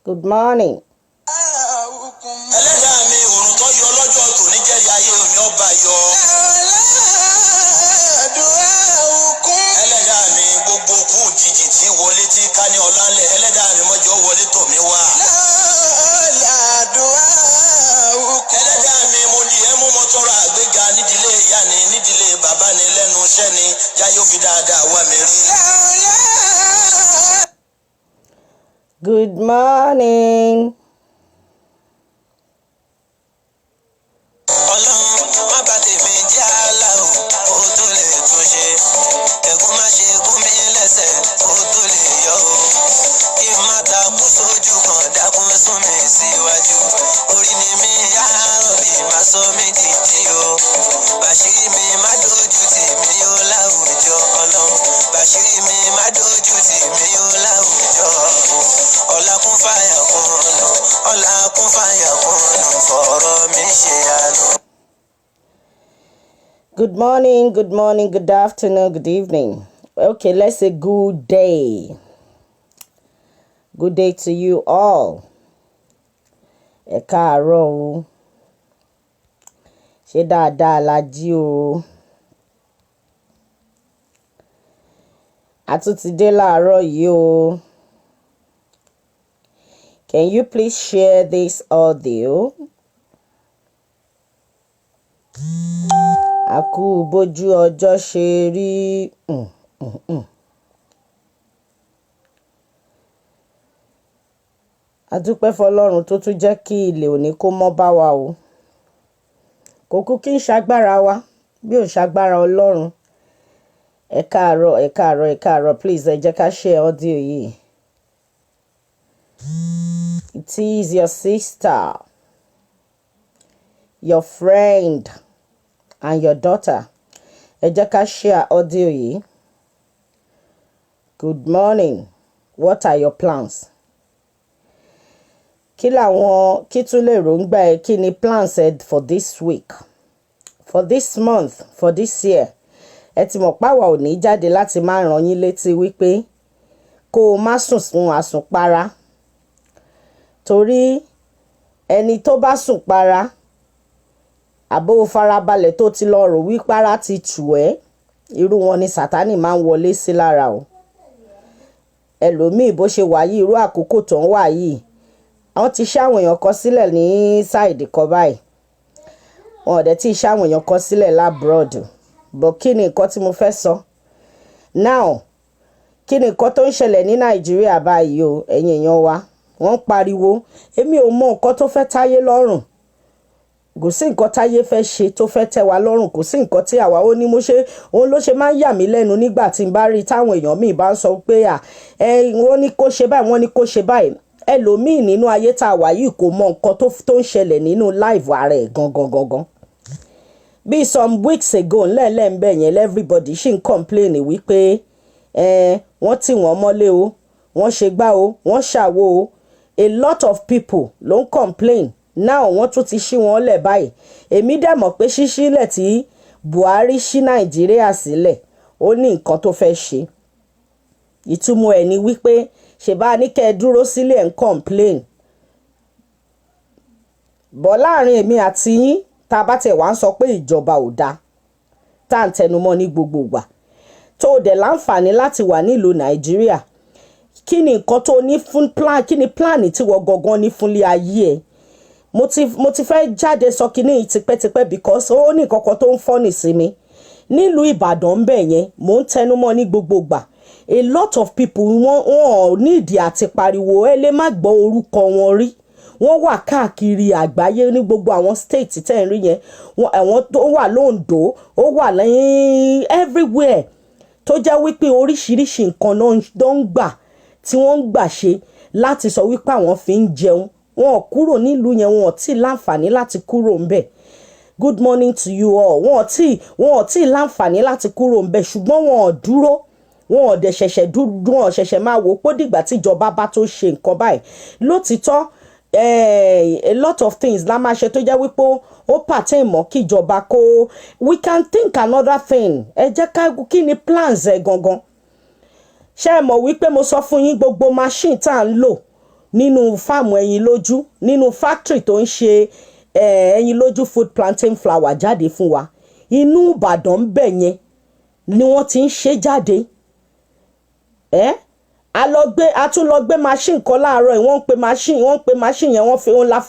Good morning. Ẹlẹ́dàá mi òrùn tó yọ lọ́jọ́ tòní jẹ́rìí ayé mi ọba yọ. Ẹlẹ́dàá mi gbogbo kú jìjì tí wọlé tí ká ní ọ̀lànlẹ̀ ẹlẹ́dàá mi mọ́jọ́ wọlé tọ̀ mí wá. Ẹlẹ́dàá mi mo di ẹ́ mú mọ́ tọrọ àgbéga nídìílé ìyá ni nídìílé bàbá ni lẹ́nu iṣẹ́ ni jáyó fi dáadáa wá mi rí. Good morning. Ọlọ́run má bà tèmi jẹ́ aláwọ̀ kó tó lè tún ṣe. Ẹ̀gún má ṣe gún mi lẹ́sẹ̀ kó tó lè yọ o. Kí n má takú sójú kan dákun sún mi síwájú. Orí ni mi àárọ̀ mi má sọ mí dìdí o. Bàṣírí mi má dojú tì mí ó láwùjọ Ọlọ́run. Bàṣírí mi má dojú tì mí ó láwùjọ. Ọlá kún fàyà kún ọ̀nà. Ọlá kún fàyà kún ọ̀nà. Fọ̀rọ̀ mi ṣe àná. Good morning, good morning, good afternoon, good evening. Okay, let's say good day. Good day to you all. Ẹ káàárọ̀ o. Ṣé dáadáa la jí o. A tún ti dé láàárọ̀ yìí o. Can you please share this audio? A kú bójú ọjọ́ ṣe rí. A dúpẹ́ fọlọ́run tó tún jẹ́ kí ilẹ̀ òní kó mọ́ bá wa o. Kò kú kí n ṣagbára wa bí ò ṣagbára Ọlọ́run. Ẹ káàárọ̀, ẹ káàárọ̀, ẹ káàárọ̀. Please ẹ jẹ́ ká share audio yìí. It is your sister, your friend, and your daughter. Ẹ jẹ́ ká share audio yìí. Good morning. What are your plans? Kí tún lè ròǹgbà ẹ, kí ni plans ẹ for this week, for this month, for this year? Ẹ ti mọ̀ páwa ò ní jáde láti máa rán yín létí wípé kó o má sùn fún àsùnpara. Torí ẹni tó bá sùn para àbó farabalẹ̀ tó ti lọ rò wípé ara ti tù ẹ́, irú wọn ni Sátánì máa ń wọlé sí lára o. Ẹlòmíì bó ṣe wà yìí, irú àkókò tó ń wà yìí, àwọn ti ṣáwọn èèyàn kọ sílẹ̀ ní sáìdì kan báyìí. Wọn ò dẹ̀ tí ṣáwọn èèyàn kọ sílẹ̀ labroad. But kí ni nǹkan tí mo fẹ́ sọ? Now, kí ni nǹkan tó ń ṣẹlẹ̀ ní Nàìjíríà báyìí o, ẹ̀yin èèyàn wa? Wọ́n ń pariwo, èmi ò mọ nǹkan tó fẹ́ táyé lọ́rùn. Kò sí nǹkan táyé fẹ́ ṣe tó fẹ́ tẹ́ wa lọ́rùn. Kò sí nǹkan tí àwa ó ní mo ṣe, òun ló ṣe máa ń yà mí lẹ́nu nígbà tí n bá rí táwọn èèyàn míì bá ń sọ pé wọ́n ní kó ṣe báyìí, wọ́n ní kó ṣe báyìí. Ẹlòmíì nínú ayé tá a wà yìí kò mọ nǹkan tó ń ṣẹlẹ̀ nínú live ara ẹ̀ gangan. Bí some weeks ago ńlẹ̀ẹ́lẹ̀ ń bẹ̀ yẹn everybody ṣì ń complain wípé wọ́n tì wọ́n mọ́lé o, wọ́n ṣe gbá o, wọ́n ṣàwo o. A lot of people ló ń complain. Now wọ́n tún ti ṣí wọn lẹ̀ báyìí. Èmi dẹ̀ mọ̀ pé ṣíṣílẹ̀ tí Buhari ṣí Nàìjíríà sílẹ̀ ó ní nǹkan tó fẹ́ ṣe. Ìtumọ̀ ẹ̀ ni wípé ṣèbá ní kẹ́ ẹ dúró sílé ẹ̀ ń complain. Bọ̀ láàrin èmi àti yín tá a bá tẹ̀ wá ń sọ pé ìjọba ò dáa, tá à ń tẹnumọ́ ní gbogbo ìgbà, tó dẹ̀ láǹfààní láti wà nílùú Nàìjíríà, kí ni nǹkan tó ní fún plan, kí ni plan tí wọ́n gangan ní fúnlé ayé ẹ̀? Mo ti fẹ́ jáde sọ kíní yìí tipẹ́tipẹ́ because ó ní nǹkan kan tó ń fọ́nì sí mi. Nílùú Ìbàdàn ń bẹ̀ yẹn, mò ń tẹnumọ́ ní gbogbo ìgbà. A lot of people wọ́n ò ní ìdí àti pariwo, ẹ lè má gbọ́ orúkọ wọn rí. Wọ́n wà káàkiri àgbáyé ní gbogbo àwọn state tẹ́ ń rí yẹn. Àwọn tó wà l'Ondo, ó wà lẹ́yìn everywhere. Tó jẹ́ wípé oríṣiríṣi nǹkan ló ń gbà tí wọ́n ń gbà ṣe láti sọ wípé àwọn fi ń jẹun. Wọn ò kúrò nílùú yẹn, wọn ò tí láǹfààní láti kúrò ńbẹ̀. Good morning to you all. Wọn ò tí láǹfààní láti kúrò ńbẹ̀, ṣùgbọ́n wọn ò dúró. Wọn ò dẹ̀ ṣẹ̀ṣẹ̀ máa wò pé dìgbà tí ìjọba bá tó ṣe nǹkan báyìí. Lótìtọ́ a lot of things la máa ṣe tó jẹ́ wípé ó pàtẹ́ ìmọ̀ kí ìjọba kó. We can think another thing. Ẹ jẹ́ ká kí ni plans ẹ̀ gangan. Ṣé ẹ mọ̀ wípé mo sọ fún yín gbogbo machine tá à ń lò nínú fáàmù Eyinloju nínú factory tó ń ṣe Eyinloju food plantain flour jáde fún wa inú Ìbàdàn ń bẹ̀ yẹn ni wọ́n ti ń ṣe jáde a tún lọ gbé machine kan láàárọ̀ yìí wọ́n ń pe machine yẹn òun la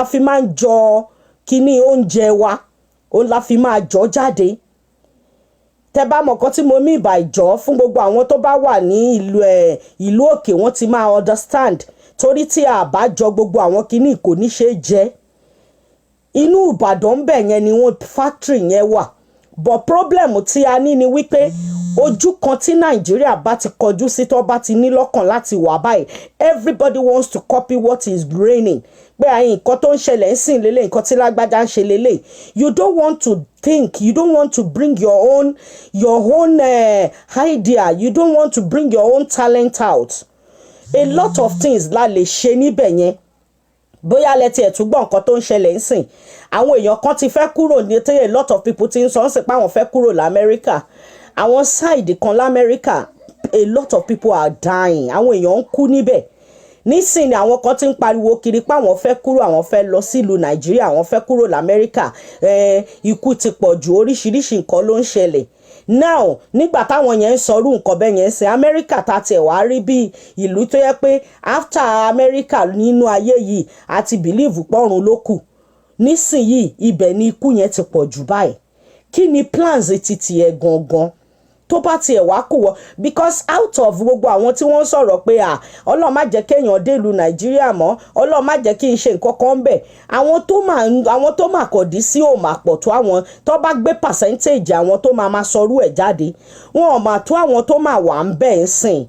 fi máa ń jọ kíní oúnjẹ wa òun la fi máa jọ jáde tẹ bá mọ̀ kan tí mo mí ìbà ìjọ fún gbogbo àwọn tó bá wà ní ìlú òkè wọ́n ti máa understand torí tí a bá jọ gbogbo àwọn kíní kò ní ṣe jẹ inú Ìbàdàn ń bẹ̀ yẹn ni wọ́n factory yẹn wà but problem tí a ní ni wípé ojú kan tí Nàìjíríà bá ti kọjú sí tó bá ti ní lọ́kàn láti wà báyìí everybody wants to copy what is reigning pé àyìn nǹkan tó ń ṣẹlẹ̀ ń sìn lélẹ̀ nǹkan tí lágbájá ń ṣe lélẹ̀ you don't want to think you don't want to bring your own idea you don't want to bring your own talent out a lot of things la lè ṣe níbẹ̀ yẹn bóyá lẹ́tí ẹ̀ tún gbọ́ nǹkan tó ń ṣẹlẹ̀ ń sìn àwọn èèyàn kan ti fẹ́ kúrò ní tí a lot of people ti ń sọ ń sìn pé àwọn fẹ́ kúrò l'Amẹ́ríkà àwọn side kan l'Amẹ́ríkà a lot of people are dying àwọn èèyàn ń kú níbẹ̀ nísìnyí àwọn kan ti ń pariwo kiri pé àwọn fẹ́ kúrò àwọn fẹ́ lọ sílùú Nàìjíríà àwọn fẹ́ kúrò l'Amẹ́ríkà ikú ti pọ̀ jù oríṣiríṣi nǹkan ló ń ṣẹlẹ̀ now nígbà táwọn yẹn ń sọrú nǹkan bẹ́ẹ̀ yẹn ṣe Amẹ́ríkà tá tiẹ̀ wá rí bí ìlú tó yẹ pé after Amẹ́ríkà nínú ayé yìí àti believe pọ́run ló kù nísìnyí ibẹ̀ ni ikú yẹn ti pọ̀ jù báyìí kí ni plans ti tiẹ̀ gangan tó bá tiẹ̀ wá kù wọ́ because out of gbogbo àwọn tí wọ́n ń sọ̀rọ̀ pé Ọlọ́run má jẹ́ kéèyàn délùú Nàìjíríà mọ́ Ọlọ́run má jẹ́ kí n ṣe nǹkan kan bẹ̀ àwọn tó mà kọ̀dí sí ò mà pọ̀ tó àwọn tó bá gbé percentage àwọn tó máa sọrú ẹ̀ jáde wọn ò mà tó àwọn tó mà wà ń bẹ̀ ń sìn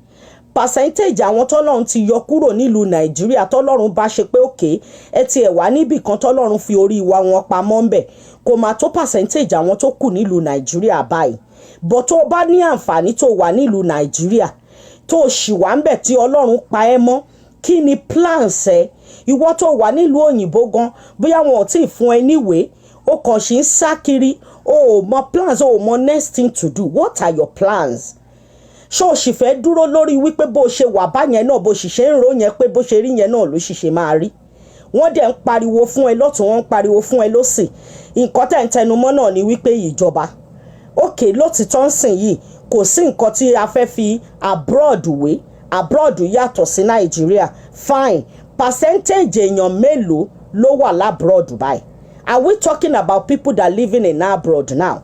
percentage àwọn tọ́lọ́run ti yọ kúrò nílùú Nàìjíríà tọ́lọ́run bá ṣe pé òkè ẹ tiẹ̀ wá níbì kan tọ́lọ́run fi orí wa wọn pamọ́ ń bẹ̀ kò mà tó percentage àwọn tó kù nílùú Nàìjíríà báyìí bọ̀ tó bá ní àǹfààní tó wà nílùú Nàìjíríà tó ṣì wà ń bẹ̀ tí Ọlọ́run pa ẹ́ mọ́ kí ni plans ẹ ìwọ tó wà nílùú òyìnbó gan bóyá wọn ò tí ì fún ẹ níwèé ó kàn ṣì ń sá kiri o ò mọ plans o ò mọ next thing to do what are your plans ṣé o sì fẹ́ dúró lórí wípé bó ṣe wà báyẹn náà bó sì ṣe ń ro yẹn pé bó ṣe rí yẹn náà ló sì ṣe máa rí wọ́n dẹ̀ ń pariwo fún ẹ lọ́tún wọ́n ń pariwo fún ẹ lọ́sì nǹkan tẹ̀ ń tẹnumọ́ náà ni wípé ìjọba òkè lótìtọ́ ń sìn yìí kò sí nǹkan tí a fẹ́ fi abroad wé abroad yàtọ̀ sí Nàìjíríà fine percentage èèyàn mélòó ló wà labroad báyìí are we talking about people that living in abroad now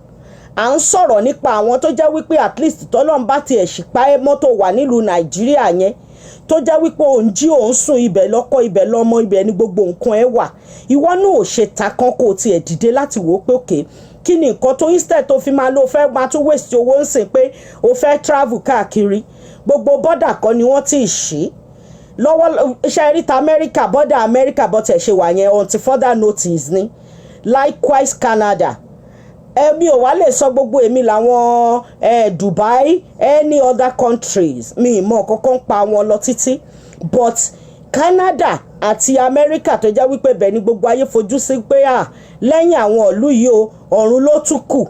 à ń sọ̀rọ̀ nípa àwọn tó jẹ́ wípé at least tọ́lọ́n bá tiẹ̀ ṣìpá ẹ́ mọ́tò wà nílùú Nàìjíríà yẹn tó jẹ́ wípé òun jí òun sùn ibẹ̀ lọ́kọ́ ibẹ̀ lọ́mọ ibẹ̀ ní gbogbo nǹkan ẹ wà ìwọ náà ò ṣe ta kan kó tiẹ̀ dìde láti wò ó pé òkè kí ni nǹkan tó instead tó fi máa lọ fẹ́ máa tún waste owó ń sìn pé o fẹ́ travel káàkiri gbogbo bọ́dà kan ni wọ́n ti ṣí lọ́wọ́ iṣẹ́ ríta Amẹ́ríkà bọ́dà Amẹ́ríkà bọ́tẹ̀ ṣe wà yẹn until further notice ni likewise Canada mi ò wá lè sọ gbogbo èmi làwọn Dubai any other countries mi ìmọ̀ kọ́kọ́ ń pa wọn lọ títí but Canada àti America tó jẹ́ wípé bẹ́ẹ̀ ni gbogbo ayé fojú sí pé lẹ́yìn àwọn ìlú yìí o ọ̀run ló tún kù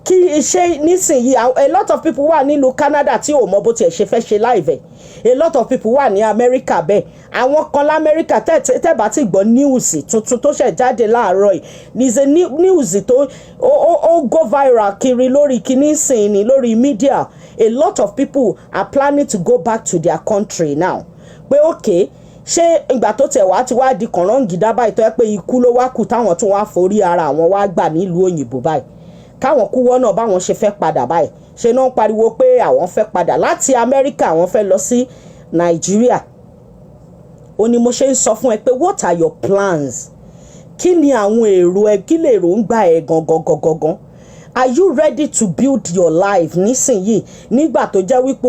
kí iṣẹ́ nísìnyí a lot of people wà nílùú Canada tí ò mọ bó tiẹ̀ ṣe fẹ́ ṣe láìvẹ̀ a lot of people wà ní America bẹ́ẹ̀ àwọn kan l'America tẹ́ bá ti gbọ́ news tuntun tó ṣẹ̀ jáde láàárọ̀ yìí is a news tó ó go viral kiri lórí kíní sìn ní lórí media a lot of people are planning to go back to their country now pé okay ṣé ìgbà tó tẹ̀ wá ti wá di kànrọ́ǹgìdá báyìí tó yẹ pé ikú ló wá kù táwọn tó wá forí ara àwọn wá gbà nílùú òyìnbó báyìí káwọn kúwọ́ náà báwọn ṣe fẹ́ padà báyìí ṣe náà pariwo pé àwọn fẹ́ padà láti Amẹ́ríkà àwọn fẹ́ lọ sí Nàìjíríà ó ní mo ṣe ń sọ fún ẹ pé what are your plans kí ni àwọn èrò ẹ kí lè èròǹgbà ẹ gangan are you ready to build your life nísìnyìí nígbà tó jẹ́ wípé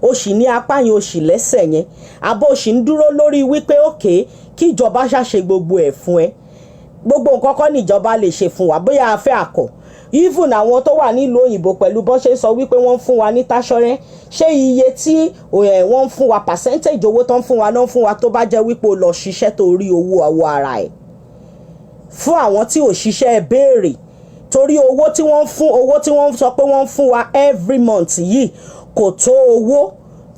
o ṣì ní apá yẹn o ṣì lẹ́sẹ̀ yẹn àbọ̀ o ṣì ń dúró lórí wípé okay kí ìjọba ṣàṣe gbogbo ẹ̀ fún ẹ gbogbo nǹkan kọ́ ni ìjọba lè ṣe fún wa bóyá a fẹ́ àkọ́ even àwọn tó wà nílùú òyìnbó pẹ̀lú bó ṣe sọ wípé wọ́n ń fún wa ní táṣọ́rẹ́ ṣé iye tí wọ́n ń fún wa percentage owó tó ń fún wa náà ń fún wa tó bá jẹ́ wípé o lọ ṣiṣẹ́ tó rí owó ara ẹ̀ fún àwọn tí ò ṣiṣẹ́ béèrè torí owó tí wọ́n sọ pé wọ́n ń fún wa every month yìí kò tó owó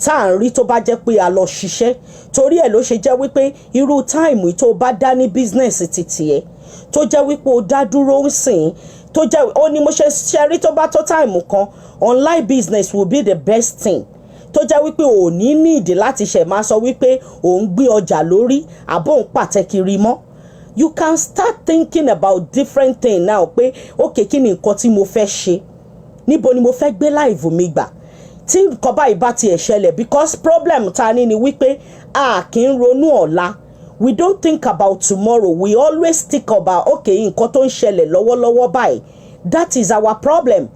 tá à ń rí tó bá jẹ́ pé a lọ ṣiṣẹ́. Torí ẹ̀ ló ṣe jẹ́ wípé irú táìmù tó bá dá ní bísínẹ́sì ti tiẹ̀ tó jẹ́ wípé o dá dúró ń sìn tó jẹ́ ó ní mo ṣe ṣẹ́rí tó bá tó táìmù kan online business will be the best thing tó jẹ́ wípé ò ní níìdí láti ṣẹ̀ máa sọ wípé ò ń gbé ọjà lórí àbó ń pàtẹ kiri mọ́. You can start thinking about different things now pé okay kí ni nǹkan tí mo fẹ́ ṣe, níbo ni mo fẹ́ gbé láìvù mi gbà tí nǹkan báyìí bá tiẹ̀ ṣẹlẹ̀, because problem ta ni wípé a kì í ronú ọ̀la. We don't think about tomorrow, we always think about okay nǹkan tó ń ṣẹlẹ̀ lọ́wọ́lọ́wọ́ báyìí. That is our problem.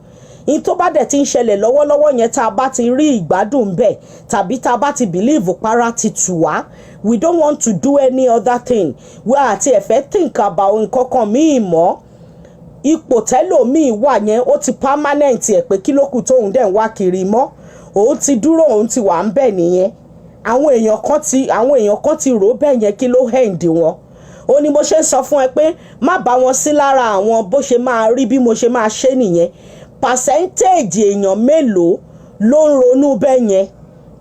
In tó bá dẹ̀ ti ń ṣẹlẹ̀ lọ́wọ́lọ́wọ́ yẹn tá a bá ti rí ìgbádùn bẹ́ẹ̀ tàbí tá a bá ti believe para ti tù wá, we don't want to do any other thing. We àti ẹ̀fẹ́ think about nǹkan kan míì mọ́. Ipò tẹ́lòmíì wà yẹn ó ti permanent ẹ̀ pé kí ló kù tóun dẹ̀ ń wá kiri mọ́. Òun ti dúró, òun ti wà ń bẹ̀ nìyẹn. Àwọn èèyàn kan ti rò bẹ́ẹ̀ yẹn kí ló hẹ́ǹdì wọn. Ó ní mo ṣe ń sọ fún ẹ pé má bá wọn sí lára àwọn bó ṣe máa rí bí mo ṣe máa ṣe nìyẹn. Percentage èèyàn mélòó ló ń ronú bẹ́ẹ̀ yẹn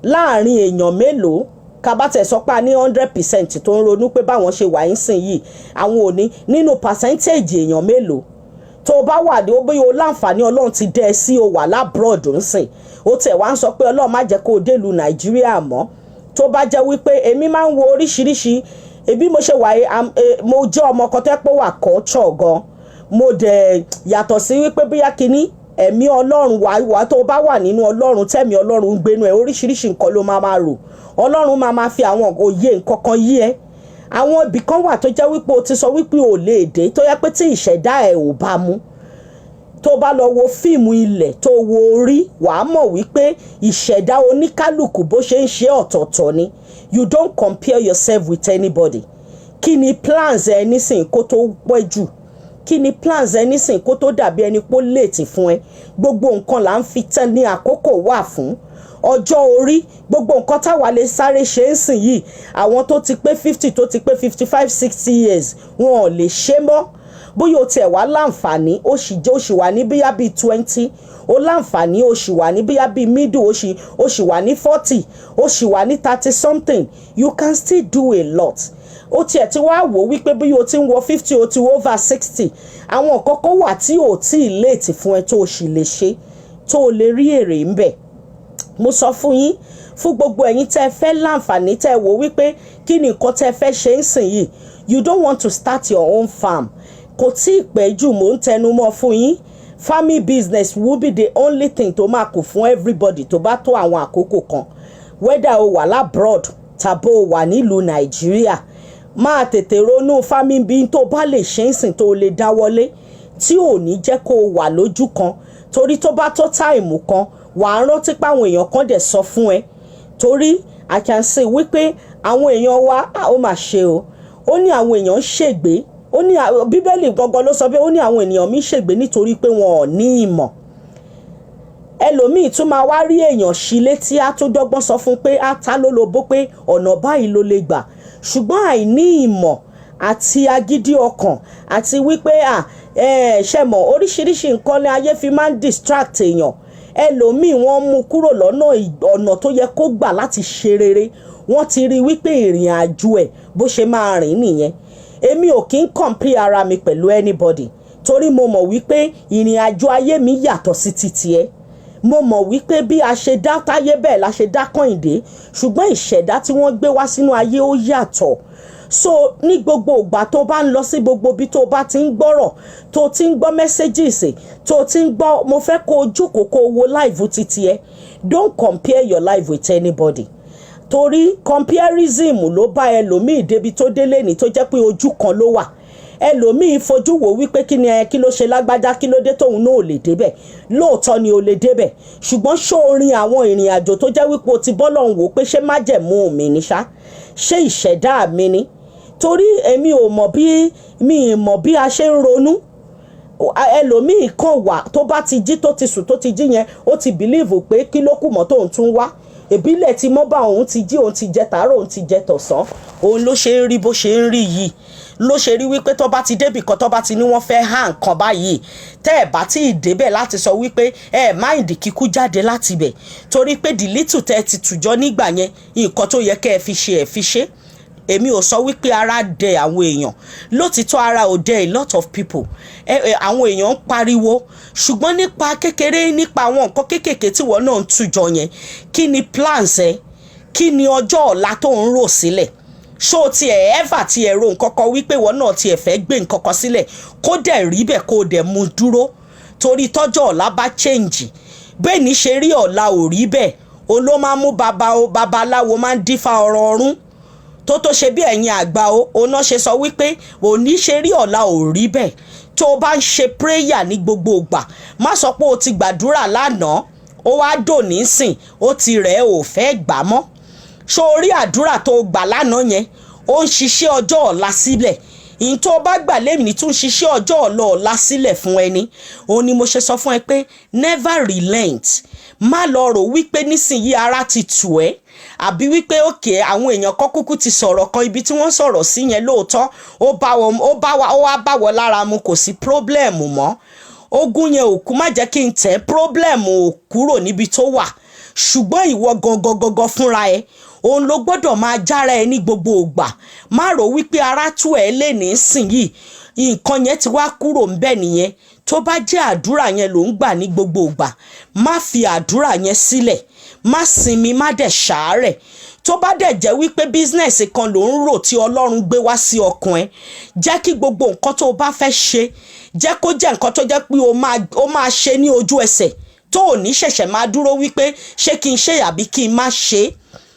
láàrin èèyàn mélòó? Kábàtẹ̀ sọ pé a ní 100% tó ń ronú pé báwọn ṣe wà ń sìn yìí àwọn ò ní nínú percentage èèyàn mélòó tó bá wà ní ó bí o láǹfààní Ọlọ́run ti dẹ́ ẹ sí o wà lábroad ń sìn ó tẹ̀ wá ń sọ pé Ọlọ́run má jẹ́ kó o délùú Nàìjíríà mọ́. Tó bá jẹ́ wípé èmi máa ń wo oríṣiríṣi ebi mo ṣe wà mo jẹ́ ọmọ kan tẹ́ pé wà culture gan, mo dẹ̀ yàtọ̀ sí wípé bóyá kíní ẹ̀mí Ọlọ́run wà tó bá wà nínú Ọlọ́run tẹ̀mí Ọlọ́run ń gbénu ẹ̀ oríṣiríṣi nǹkan ló máa rò. Ọlọ́run máa fi àwọn òye nǹkan kan yí ẹ. Àwọn ibì kan wà tó jẹ́ wípé o ti sọ wípé o lè dé tó yẹ pé tí ìṣẹ̀dá ẹ̀ ò bá mu. Tó bá lọ wo fíìmù ilẹ̀ tó wo orí wàá mọ̀ wípé ìṣẹ̀dá oníkálùkù bó ṣe ń ṣe ọ̀tọ̀ọ̀tọ̀ ni. You don't compare yourself with anybody. Kí ni plans ẹ nísìn kó tó pẹ́ jù? Kí ni plans ẹ nísìn kó tó dàbí ẹni pé ó late fún ẹ? Gbogbo nǹkan là ń fi tán ní àkókò wà fún. Ọjọ́ orí gbogbo nǹkan táwa lè sáré ṣe ń sìn yìí àwọn tó ti pé 50 tó ti pé 55 60 years wọn ò lè ṣe mọ́. Bóyá o tiẹ̀ wá láǹfààní ó sì wà ní bíyá bíi 20 ó láǹfààní ó sì wà ní bíyá bíi middle ó sì wà ní 40 ó sì wà ní 30 something, you can still do a lot. Ó tiẹ̀ ti wá wò wípé bí o ti ń wọ 50 o ti over 60 àwọn nǹkan kan wà tí ò tí ì late fún ẹ tó o sì lè ṣe tó o lè rí èrè ń bẹ̀. Mo sọ fún yín fún gbogbo ẹ̀yin tẹ́ fẹ́ láǹfààní tẹ́ wò wípé kí ni nǹkan tẹ́ fẹ́ ṣe ń sìn yìí, you don't want to start your own farm. Kò tí ì pẹ́ jù mò ń tẹnu mọ́ fún yín. Family business will be the only thing tó máa kù fún everybody tó bá tó àwọn àkókò kan. Whether o wà labroad tàbí o wà nílùú Nàìjíríà máa tètè ronú family bí tó bá lè ṣe ń sìn tó lè dáwọ́lé tí ò ní jẹ́ kó o wà lójú kan. Torí tó bá tó táìmù kan wàá rántí pé àwọn èèyàn kan dẹ̀ sọ fún ẹ. Torí I can say wípé àwọn èèyàn wa ó mà ṣe o. Ó ní àwọn èèyàn ń ṣègbé. Ó ní Bíbélì gangan ló sọ pé ó ní àwọn ènìyàn mi ṣègbé nítorí pé wọn ò ní ìmọ̀. Ẹlòmíì tún máa wá rí èèyàn sí létí á tó dọ́gbọ́n sọ fún pé á ta ló lobó pé ọ̀nà báyìí ló lè gbà. Ṣùgbọ́n àìní ìmọ̀ àti agídí ọkàn àti wípé ṣe mọ̀ oríṣiríṣi nǹkan ní ayé fi máa ń distract èèyàn. Ẹlòmíì wọ́n mú kúrò ọ̀nà tó yẹ kó gbà láti ṣe rere. Wọ́n ti rí wípé ìrìn àjò ẹ̀ bó ṣe máa rìn nìyẹn. Èmi ò kí ń compare ara mi pẹ̀lú anybody torí mo mọ̀ wípé ìrìn àjò ayé mi yàtọ̀ sí titi ẹ. Mo mọ̀ wípé bí a ṣe dá táyé bẹ́ẹ̀ la ṣe dá Kẹ́hìndé ṣùgbọ́n ìṣẹ̀dá tí wọ́n gbé wá sínú ayé ó yàtọ̀. So ní gbogbo ìgbà tó bá ń lọ sí gbogbo bí tó bá ti ń gbọ́rọ̀ tó ti ń gbọ́ messages tó ti ń gbọ́ mo fẹ́ kó o jókòó kó o wo live titi ẹ. Don't compare your life with anybody. Torí comparison ló bá ẹlòmíì débi tó délé ní tó jẹ́ pé ojú kan ló wà. Ẹlòmíì fojú wò wípé kí ló ṣe lágbájá kí ló dé tóun náà ò lè débẹ̀. Lóòótọ́ ni o lè débẹ̀ ṣùgbọ́n ṣó orin àwọn ìrìn àjò tó jẹ́ wípé o ti bọ́lọ́run wò pé ṣé májẹ̀mú mi ni ṣá ṣé ìṣẹ̀dá mi ni. Torí èmi ò mọ̀ bí a ṣe ń ronú. Ẹlòmíì kan wà tó bá ti jí tó ti sùn tó ti jí yẹn ó ti believe pé kí ló kù mọ́ tóun tún wá. ìbílẹ̀ tí mọ́ bá òun ti jí, òun ti jẹ tàárọ̀, òun ti jẹ tọ̀sán, òun ló ṣe ń rí bó ṣe ń rí yìí, ló ṣe rí wípé tó bá ti débì kan tó bá ti ní wọ́n fẹ́ há nǹkan báyìí, tẹ́ ẹ̀ bá tí ì débẹ̀ láti sọ wípé ẹ máìndì kíkú jáde láti bẹ̀, torí pé the little tẹ́ ẹ ti tùjọ́ nígbà yẹn, nǹkan tó yẹ kẹ́ ẹ fi ṣe ẹ fi ṣe. Èmi ò sọ wípé ara dẹ àwọn èèyàn, lótìtọ́ ara ò dẹ a lot of people. Àwọn èèyàn ń pariwo, ṣùgbọ́n nípa kékeré, nípa àwọn nǹkan kéékèèké tí wọ́n náà ń tùjọ yẹn, kí ni plans ẹ? Kí ni ọjọ́ ọ̀la tó ń rò sílẹ̀? Ṣó ti ẹ̀ ever ti ẹ̀ ro nǹkan kan wípé wọ́n náà ti ẹ̀ fẹ́ gbé nǹkan kan sílẹ̀ kó dẹ̀ rí bẹ́ẹ̀ kó dẹ̀ mú dúró, torí tọ́jọ́ ọ̀la bá change bẹ́ẹ̀ ní ṣe rí ọ̀la ò rí bẹ́ẹ̀, òun ló máa mú babaláwo máa ń dífá ọ̀rọ̀ ọ̀run tó ṣe bí ẹ̀yin àgbà o, òun náà ṣe sọ wípé òní ṣe rí ọ̀la ò rí bẹ́ẹ̀. Tó o bá ń ṣe prayer ní gbogbo ìgbà, má sọ pé o ti gbàdúrà lánàá ó wá dòní sìn ó ti rẹ̀ ò fẹ́ gbà mọ́. Ṣó orí àdúrà tó gbà lánàá yẹn ó ń ṣiṣẹ́ ọjọ́ ọ̀la sílẹ̀, ìyìn tó bá gbà lẹ́mìí tún ṣiṣẹ́ ọjọ́ ọ̀la sílẹ̀ fún ẹni. Òun ni mo ṣe sọ fún ẹ pé never relent. Má lọ rò wípé nísìnyí ara ti tù ẹ́, àbí wípé òkè àwọn èèyàn kan kúkú ti sọ̀rọ̀ kan, ibi tí wọ́n sọ̀rọ̀ sí yẹn lóòótọ́ ó wá bá wọ lára mu, kò sí problem mọ́. Ogun yẹn ò kú, má jẹ́ kí n tẹ̀, problem ò kúrò níbi tó wà, ṣùgbọ́n ìwọ gangan fúnra ẹ òun ló gbọ́dọ̀ máa jára ẹ ní gbogbo ìgbà. Má rò wípé ara tú ẹ lé nísìnyí nǹkan yẹn ti wá kúrò ńbẹ̀ nìyẹn. Tó bá jẹ́ àdúrà yẹn ló ń gbà ní gbogbo ìgbà, má fi àdúrà yẹn sílẹ̀, má sinmi, má dẹ̀ ṣàárẹ̀. Tó bá dẹ̀ jẹ́ wípé business kan ló ń rò tí Ọlọ́run gbé wá sí ọkàn ẹ, jẹ́ kí gbogbo nǹkan tó bá fẹ́ ṣe jẹ́ kó jẹ́ nǹkan tó jẹ́ pé ó máa ṣe ní ojú ẹsẹ̀, tó ò ní ṣẹ̀ṣẹ̀ máa dúró wípé ṣé kí n ṣe àbí kí n má ṣe.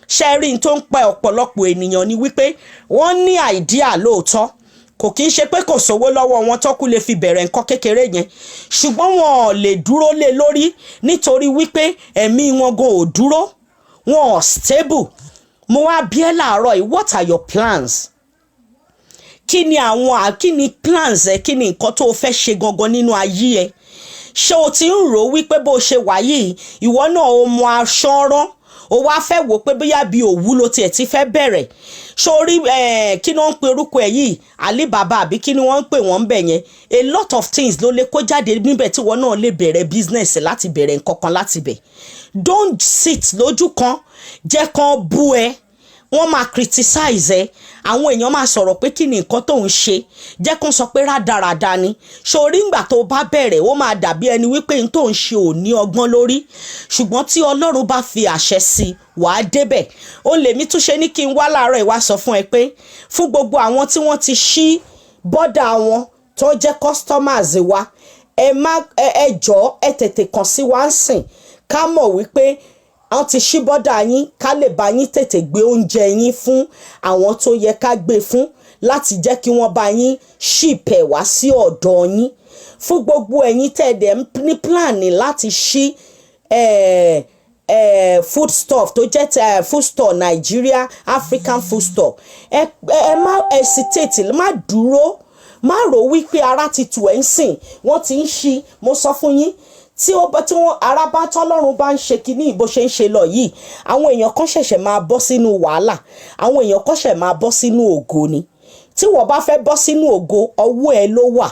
Ṣé rí n tó ń pa ọ̀pọ̀lọpọ̀ ènìyàn ni wípé wọ́n ní àìdíà lóòótọ́, kò kí ń ṣe pé kò sówó lọ́wọ́ wọn tó kú lè fi bẹ̀rẹ̀ nǹkan kékeré yẹn, ṣùgbọ́n wọn ò lè dúró lé lórí nítorí wípé ẹ̀mí wọn gan ò dúró, wọn ò stable. Mo wá bi ẹ́ láàárọ̀ yìí, what are your plans? Kí ni plans ẹ? Kí ni nǹkan tó o fẹ́ ṣe gangan nínú ayé ẹ? Ṣé o ti ń rò wípé bó ṣe wà yìí ìwọ náà o mọ aṣọ rán, o wá fẹ́ wò pé bóyá bí òwú ló tiẹ̀ ti fẹ́ bẹ̀rẹ̀? Sórí kí ni wọ́n ń pe orúkọ ẹ̀ yìí, Alibaba àbí kí ni wọ́n ń pè wọ́n bẹ̀ yẹn? A lot of things ló lè kó jáde níbẹ̀ tí wọ́n náà lè bẹ̀rẹ̀ business láti bẹ̀rẹ̀ nǹkan kan láti bẹ̀. Don't sit lójú kan, jẹ́ kán bú ẹ, wọ́n máa criticize ẹ, àwọn èèyàn máa sọ̀rọ̀ pé kí ni nǹkan tó ń ṣe, jẹ́ kán sọ pé rádaràda ni. Sórí ìgbà tó bá bẹ̀rẹ̀ ó máa dàbí ẹni wípé n tó ń ṣe ò ní ọgbọ́n lórí, ṣùgbọ́n tí Ọlọ́run bá fi àṣẹ sí wàá débẹ̀. Ó lè mí tún ṣe ní kí n wá láàárọ̀ ìwá sọ fún ẹ pé fún gbogbo àwọn tí wọ́n ti ṣí bọ́dà wọn tó jẹ́ customers wa, ẹ jọ̀ọ́ ẹ tètè kàn sí wa ń sìn ká mọ̀ wípé àwọn ti ṣí bọ́dà yín, ká lè bá yín tètè gbé oúnjẹ yín fún àwọn tó yẹ ká gbé fún, láti jẹ́ kí wọ́n bá yín ṣìpẹ̀ wá sí ọ̀dọ̀ yín. Fún gbogbo ẹ̀yin tẹ̀dẹ̀ ní plan láti ṣí food stuff tó jẹ́ food store Nigeria, African food store, ẹ má hesitate, má dúró, má rò wípé ara ti tù ẹ́ ń sìn wọ́n ti ń ṣí. Mo sọ fún yín, tí wọ́n ara bá tọ́lọ́run bá ń ṣe kíní bó ṣe ń ṣe lọ yìí, àwọn èèyàn kan ṣẹ̀ṣẹ̀ máa bọ́ sínú wàhálà, àwọn èèyàn kan ṣẹ̀ máa bọ́ sínú ògo ni. Tí wọ́n bá fẹ́ bọ́ sínú ògo, ọwọ́ ẹ ló wà.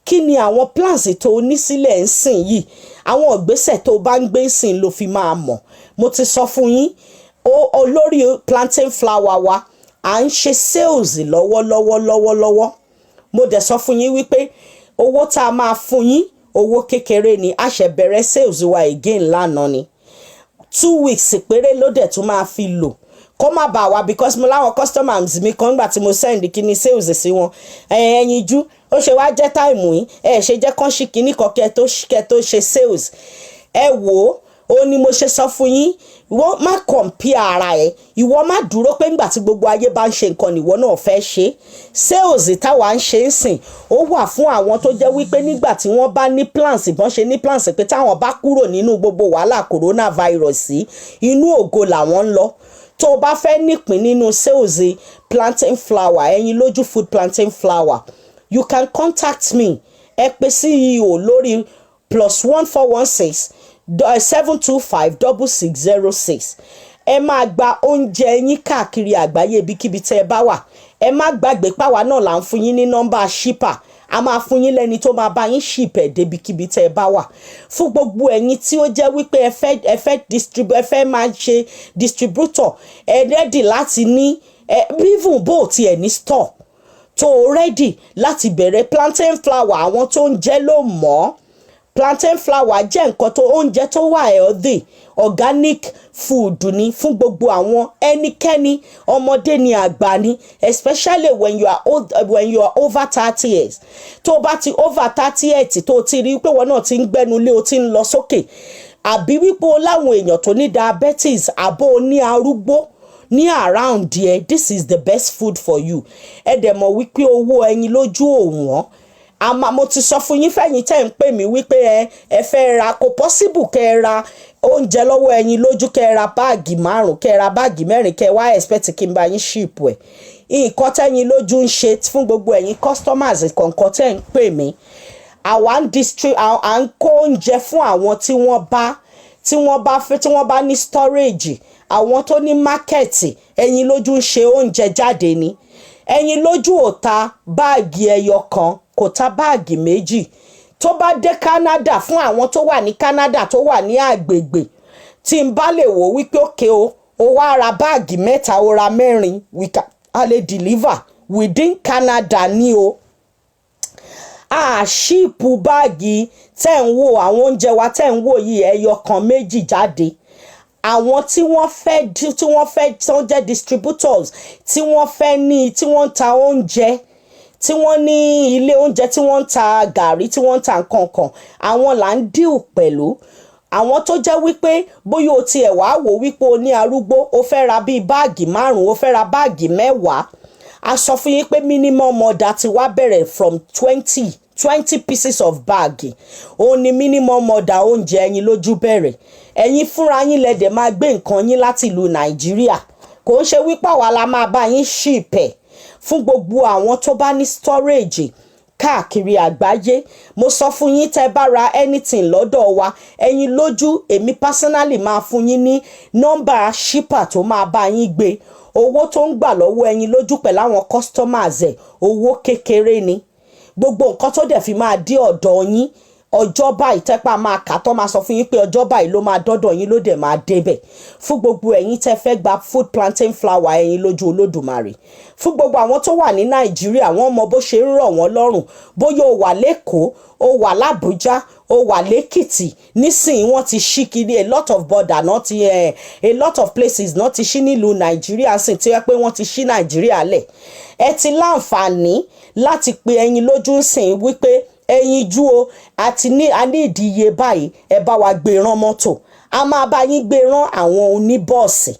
Kí ni àwọn plans tó ní sílẹ̀ ń sìn yìí? Àwọn ìgbésẹ̀ tó bá ń gbé ń sìn ló fi máa mọ̀. Mo ti sọ fún yín, olórí plantain flour wa à ń ṣe sales lọ́wọ́lọ́wọ́. Mo dẹ̀ sọ fún yín wípé owó tá a máa fún yín owó kékeré ni, a ṣe bẹ̀rẹ̀ sales wa again lánàá ni. 2 weeks péré ló dẹ̀ tún máa fi lò kó má bàa wá, because mo láwọn customers mi kan nígbà tí mo send kíní sales sí wọn, ẹ̀yinjú ó ṣe wá jẹ́ táìmù yín, ṣe jẹ́ kán ṣí kíní kan kẹ́ tó ṣe sales. Ẹ wò ó ní mo ṣe sọ fún yín, ìwọ má compare ara ẹ, ìwọ má dúró pé nígbà tí gbogbo ayé bá ń ṣe nǹkan nìwọ náà fẹ́ ṣe. Sales táwa ń ṣe ń sìn ó wà fún àwọn tó jẹ́ wípé nígbà tí wọ́n bá ní plans, ìbọn ṣe ní plans pé táwọn bá kúrò nínú gbogbo wàhálà coronavirus sí, inú ògo làwọn ń lọ. Tó o bá fẹ́ nípìn nínú sales plantain flour, Eyinloju food plantain flour, you can contact me. Ẹ pè CEO lórí +1416 725 6606. ẹ máa gba oúnjẹ yín káàkiri àgbáyé ibikíbi tẹ́ ẹ bá wà. Ẹ má gbàgbé páwa náà là ń fún yín ní nọ́mbà shipper. A máa fún yín lẹ́ni tó máa bá yín ship ẹ̀ débikíbi tẹ́ ẹ bá wà. Fún gbogbo ẹ̀yin tí ó jẹ́ wípé ẹ fẹ́ máa ṣe distributor, ẹ ready láti ní even bó tiẹ̀ ní store tó ready láti bẹ̀rẹ̀ plantain flour. Àwọn tó ń jẹ ló mọ̀. Plantain flour jẹ́ nǹkan tó oúnjẹ tó wà healthy, organic food ni fún gbogbo àwọn ẹnikẹ́ni, ọmọdé ni àgbà ni, especially when you are over 30 years. Tó bá ti over 30 years tó ti rí pé wọn náà ti ń gbẹ́nulé, o ti ń lọ sókè, àbí wípé o láwọn èèyàn tó ní diabetes, àbó ní arúgbó ní around there, this is the best food for you. Ẹ dẹ̀ mọ̀ wípé owó Eyinloju ò wọ́n. Mo ti sọ fún yín fẹ́yìn tẹ́ ń pè mí wípé ẹ fẹ́ ra, kò possible kẹ́ ẹ ra oúnjẹ lọ́wọ́ Eyinloju, kẹ́ ẹ ra báàgì 5, kẹ́ ẹ ra báàgì 4, kẹ́ ẹ wá expect kí n bá yín ship ẹ̀. Nǹkan tí Eyinloju ń ṣe fún gbogbo ẹ̀yin customers kọ̀ọ̀kan tẹ́ ń pè mí, à ń kó oúnjẹ fún àwọn tí wọ́n bá ní storage, àwọn tó ní market. Eyinloju ń ṣe oúnjẹ jáde ni. Eyinloju ò ta báàgì ẹyọ kan, kò ta báàgì 2. Tó bá dé Canada, fún àwọn tó wà ní Canada tó wà ní àgbègbè, tí n bá lè wò wípé òkè o wá ra báàgì 3, o ra 4, a lè deliver within Canada ní o. Ṣíìpù báàgì tẹ́ ń wò, àwọn oúnjẹ wa tẹ́ ń wò yìí ẹyọ kan 2 jáde. Àwọn tí wọ́n jẹ́ distributors, tí wọ́n ń ta oúnjẹ, tí wọ́n ní ilé oúnjẹ, tí wọ́n ń ta gàrí, tí wọ́n ń ta nǹkan, àwọn là ń deal pẹ̀lú. Àwọn tó jẹ́ wípé bóyá o tiẹ̀ wá wò wípé o ní arúgbó, o fẹ́ ra bíi báàgì 5, o fẹ́ ra báàgì 10. A sọ fún yín pé minimum order ti wá bẹ̀rẹ̀ from 20 pieces of bag. Ó ní minimum order oúnjẹ Eyinloju bẹ̀rẹ̀. Ẹ̀yin fúnra yín lẹ́dẹ̀ máa gbé nǹkan yín láti ìlú Nàìjíríà. Kò ń ṣe wípé àwa la máa bá yín ship ẹ̀. Fún gbogbo àwọn tó bá ní storage káàkiri àgbáyé, mo sọ fún yín tẹ́ bá ra anything lọ́dọ̀ wa, Eyinloju, èmi personally máa fún yín ní nọ́mbà shipper tó máa bá yín gbé. Owó tó ń gbà lọ́wọ́ Eyinloju pẹ̀lú àwọn customers ẹ̀, owó kékeré ni. Gbogbo nǹkan tó dẹ̀ fi máa dé ọ̀dọ̀ yín, ọjọ́ báyìí tẹ́pà máa kà tó máa sọ fún yín pé ọjọ́ báyìí ló máa dọ́dọ̀ yín, ló dẹ̀ máa débẹ̀. Fún gbogbo ẹ̀yin tẹ́ fẹ́ gba food plantain flour Eyinloju Olódùmarè. Fún gbogbo àwọn tó wà ní Nàìjíríà, wọ́n mọ bó ṣe ń rọ̀ wọ́n lọ́rùn. Bóyá o wà l'Ékòó, o wà l'Àbújá, o wà l'Ékìtì, nísìnyí wọ́n ti ṣí kiri a lot of places náà ti ṣí nílùú Nàìjíríà, sì tí wọ́n pé wọ́n ti ṣí Nàìjíríà lẹ̀. Ẹ ti láǹfààní láti pe Eyinloju sìn wípé Eyinju o, a ní ìdíye báyìí, ẹ bá wa gbé rán mọ́tò. A máa bá yín gbé rán àwọn oníbọ́ọ̀sì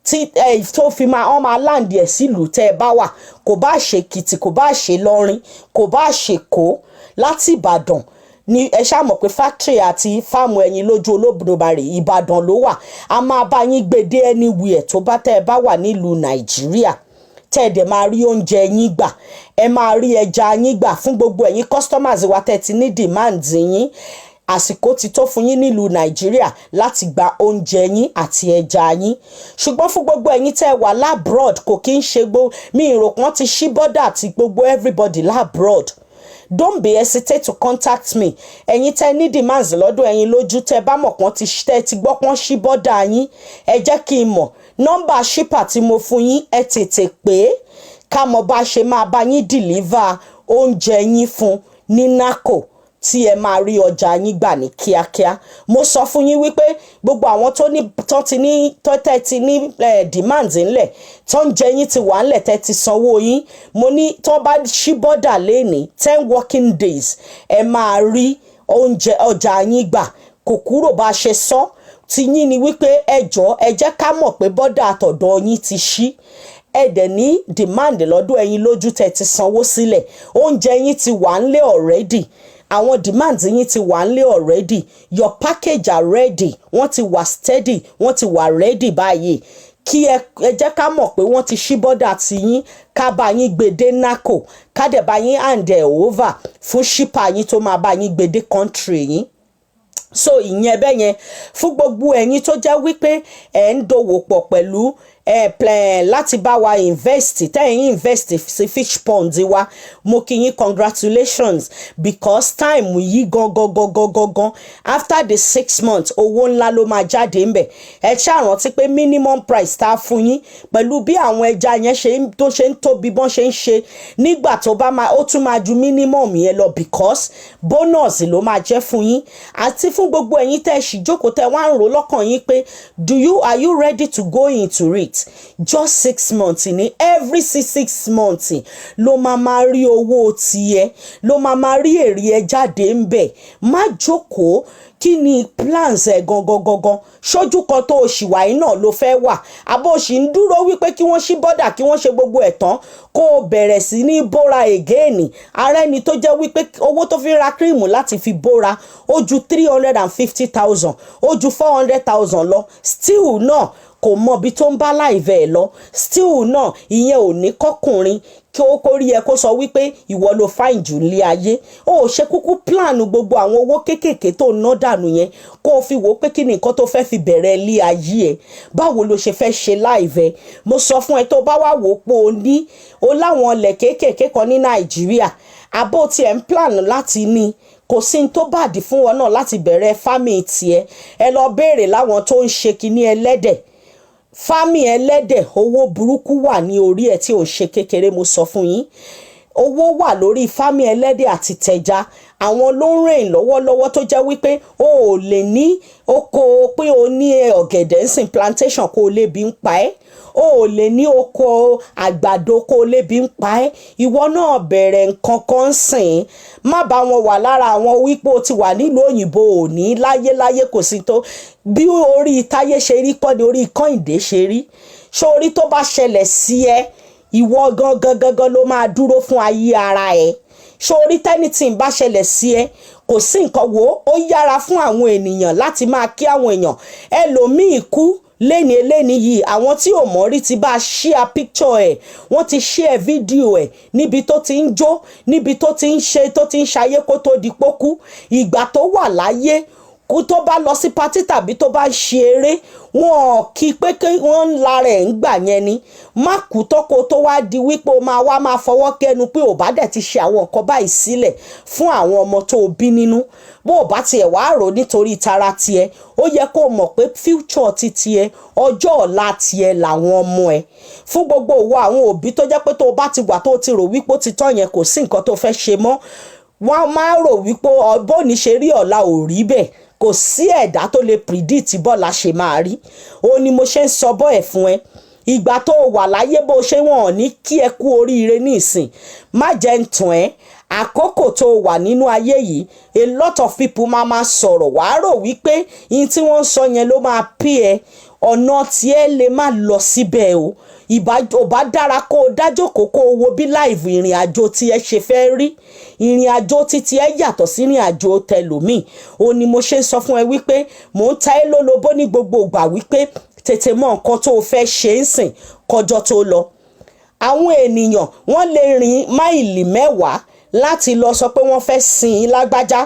tí tó fi máa land ẹ̀ sílùú tẹ́ ẹ bá wà. Kò bá ṣe Èkìtì, kò bá ṣe Ìlọrin, kò bá ṣe Èkó, láti Ìbàdàn ni ẹ ṣá mọ̀ pé factory àti fáàmù Eyinloju Olódùmarè Ìbàdàn ló wà. A máa bá yín gbé dé anywhere tó bá tẹ́ ẹ bá wà nílùú Nàìjíríà. Tẹ́ dẹ̀ máa rí oúnjẹ yín gbà, ẹ máa rí ẹja yín gbà. Fún gbogbo ẹ̀yin customers wa tẹ́ ti ní demands yín, àsìkò ti tó fún yín nílùú Nàìjíríà láti gba oúnjẹ yín àti ẹja yín. Ṣùgbọ́n fún gbogbo ẹ̀yin tẹ́ wà labroad, kò kí ń ṣe mi ìrò pọ́n ti ṣí border àti gbogbo everybody labroad. Don't be hesitate to contact me. Ẹ̀yin tẹ́ ní demands lọ́dọ̀ Eyinloju, tẹ́ bá mọ̀ pọ́n ti gbọ́ pọ́n ṣí border yín, ẹ jẹ́ kí n mọ̀. Nọ́mbà shipper tí mo fún yín, ẹ tètè pé ká mọ̀ bá ṣe máa bá yín deliver oúnjẹ yín fún ní NACO, tí ẹ máa rí ọjà yín gbà ní kíákíá. Mo sọ fún yín wípé gbogbo àwọn tẹ́ ti ní demands ńlẹ̀, tó ń jẹ yín ti wà ńlẹ̀, tẹ́ ti sanwó yín. Mo ní tó bá ṣí border lénìí 10 working days, ẹ máa rí ọjà yín gbà. Kò kúrò bá ṣe sọ. Ti yín ni wípé ẹ jẹ́ ká mọ̀ pé border àtọ̀dọ̀ yín ti ṣí. Ẹ dẹ̀ ní demand lọ́dọ̀ Eyinloju, tẹ́ ti sanwó sílẹ̀. Oúnjẹ yín ti wà ńlẹ̀ already. Àwọn demands yín ti wà ńlẹ̀ already. Your package are ready. Wọ́n ti wà steady, wọ́n ti wà ready báyìí. Kí ẹ jẹ́ ká mọ̀ pé wọ́n ti ṣí border ti yín, ká bá yín gbé dé NACO, ká dẹ̀ bá yín hand over fún shipper yín tó máa bá yín gbé dé country yín. so ìyẹn bẹ́ẹ̀ yẹn fún gbogbo ẹ̀yin tó jẹ́ wípé ẹ̀ ń dòwò pọ̀ pẹ̀lú láti bá wa invest tẹ́yìn invest sí fish pond wa mo kí yín congratulations because time yìí gangan after the 6 months owó ńlá ló máa jáde ńbẹ̀ ẹ ṣàrántí pé minimum price tá a fún yín pẹ̀lú bí àwọn ẹja yẹn tó ṣe ń tóbi bọ́n ṣe ń ṣe nígbà tó bá máa ó tún máa ju minimum yẹn lọ because bonus ló máa jẹ́ fún yín àti fún gbogbo ẹ̀yin tẹ́ ẹ ṣì jókòó tẹ́ wá ń rò lọ́kàn yín pé are you ready to go into it just 6 months ní every 6 months ló máa rí owó tiẹ̀ ló máa rí èrè ẹ jáde ń bẹ̀ má jókòó kí ni plans ẹ gangan ṣojú kan tó o ṣì wà yìí náà ló fẹ́ wà àbó ṣì ń dúró wípé kí wọ́n ṣí bọ́dà kí wọ́n ṣe gbogbo ẹ̀ tán kó o bẹ̀rẹ̀ sí ní bóra again ara ẹni tó jẹ́ wípé owó tó fi ra kírìmù láti fi bóra ó ju 350,000 ó ju 400,000 lọ still náà kò mọ ibi tó ń bá láìvẹ́ ẹ̀ lọ still náà ìyẹn ò ní kọkùnrin kí ó kórí ẹ kó sọ wípé ìwọ ló fáìn jù nílé ayé ó ṣe kúkú plan gbogbo àwọn owó kéékèèké tó ná dànù yẹn kó o fi wò ó pé kí ni nǹkan tó fẹ́ fi bẹ̀rẹ̀ ilé ayé ẹ báwo ló ṣe fẹ́ ṣe láìvẹ́ mo sọ fún ẹ tó bá wà wò ó pé o láwọn ilẹ̀ kéékèèké kan ní Nàìjíríà àbó tiẹ̀ ń plan láti ní kò sí ní tó bàdí fún wọn náà láti bẹ̀rẹ̀ fámì tiẹ̀ ẹ lọ béèrè láwọn tó ń ṣe kinní ẹlẹ́dẹ̀ fámì ẹlẹ́dẹ̀ owó burúkú wà ní orí ẹ̀ tí ò ń ṣe kékeré mo sọ fún yín owó wà lórí fámì ẹlẹ́dẹ̀ àti tẹja àwọn ló ń rìn lọ́wọ́lọ́wọ́ tó jẹ́ wípé o ò lè ní oko pé o ní ọ̀gẹ̀dẹ̀ ń sìn plantation kó o lè bí ń pa ẹ́ o ò lè ní oko àgbàdo kó o lè bí ń pa ẹ́ ìwọ náà bẹ̀rẹ̀ nǹkan kan sìn má bá wọn wà lára àwọn wípé o ti wà nílùú òyìnbó ò ní láyéláyé kò sí tó bí orí táyé ṣe rí kọ́ ni orí Kẹ́hìndé ṣe rí ṣé orí tó bá ṣẹlẹ̀ sí ẹ ìwọ gangan ló máa dúró fún ayé ara ẹ ṣé orí tẹ́nìtì bá ṣẹlẹ̀ sí ẹ kò sí nǹkan wo ó yára fún àwọn ènìyàn láti máa kí àwọn èèyàn ẹlòmíì kú léni yìí àwọn tí ò mọ̀ rí ti bá share picture ẹ̀ wọ́n ti share fídíò ẹ̀ níbi tó ti ń jó níbi tó ti ń ṣayé kó tó di pókú ìgbà tó wà láyé kó tó bá lọ sí patí tàbí tó bá ṣe eré wọn kí pé kí wọ́n ń la rẹ̀ ń gbà yẹn ni má kú tọ́kọ tó wá di wípé o máa fọwọ́ kẹnu pé ò bá dẹ̀ ti ṣe àwọn nǹkan báyìí sílẹ̀ fún àwọn ọmọ tó o bí nínú bó o bá tiẹ̀ wá rò nítorí tara tiẹ̀ ó yẹ kó o mọ̀ pé future ti tiẹ̀ ọjọ́ ọ̀la tiẹ̀ làwọn ọmọ ẹ̀ fún gbogbo òwò àwọn òbí tó jẹ́ pé tó o bá ti wà tó o ti rò wípé ó ti tán yẹn kò sí nǹkan tó fẹ́ ṣe mọ́ wọ́n máa rò wípé bóni ṣe rí ọ̀la ò rí bẹ́ẹ̀ kò sí ẹ̀dá tó lè predict bọ́la ṣe máa rí ó ní mo ṣe ń sọ bọ́ ẹ̀ fún ẹ ìgbà tó wà láyé bó ṣe wọ́n ò ní kí ẹ kú oríire ní ìsìn má jẹ́ ń tàn ẹ́ àkókò tó wà nínú ayé yìí a lot of people máa sọ̀rọ̀ wàá rò wípé ihun tí wọ́n ń sọ yẹn ló máa pè ẹ́ ọ̀nà tí ẹ lè má lọ síbẹ̀ o ò bá dára kó o dájókòó kó o wo bí láìvù ìrìn àjò tí ẹ ṣe fẹ́ rí ìrìn àjò títí ẹ yàtọ̀ sí ìrìn àjò tẹlòmíì ó ní mo ṣe ń sọ fún ẹ wípé mò ń ta ẹ́ lólobó ní gbogbo ìgbà wípé tètè mọ nǹkan tó o fẹ́ ṣe ń sìn kọjọ́ tó lọ àwọn ènìyàn wọ́n lè rìn máìlì 10 láti lọ sọ pé wọ́n fẹ́ sìn lágbájá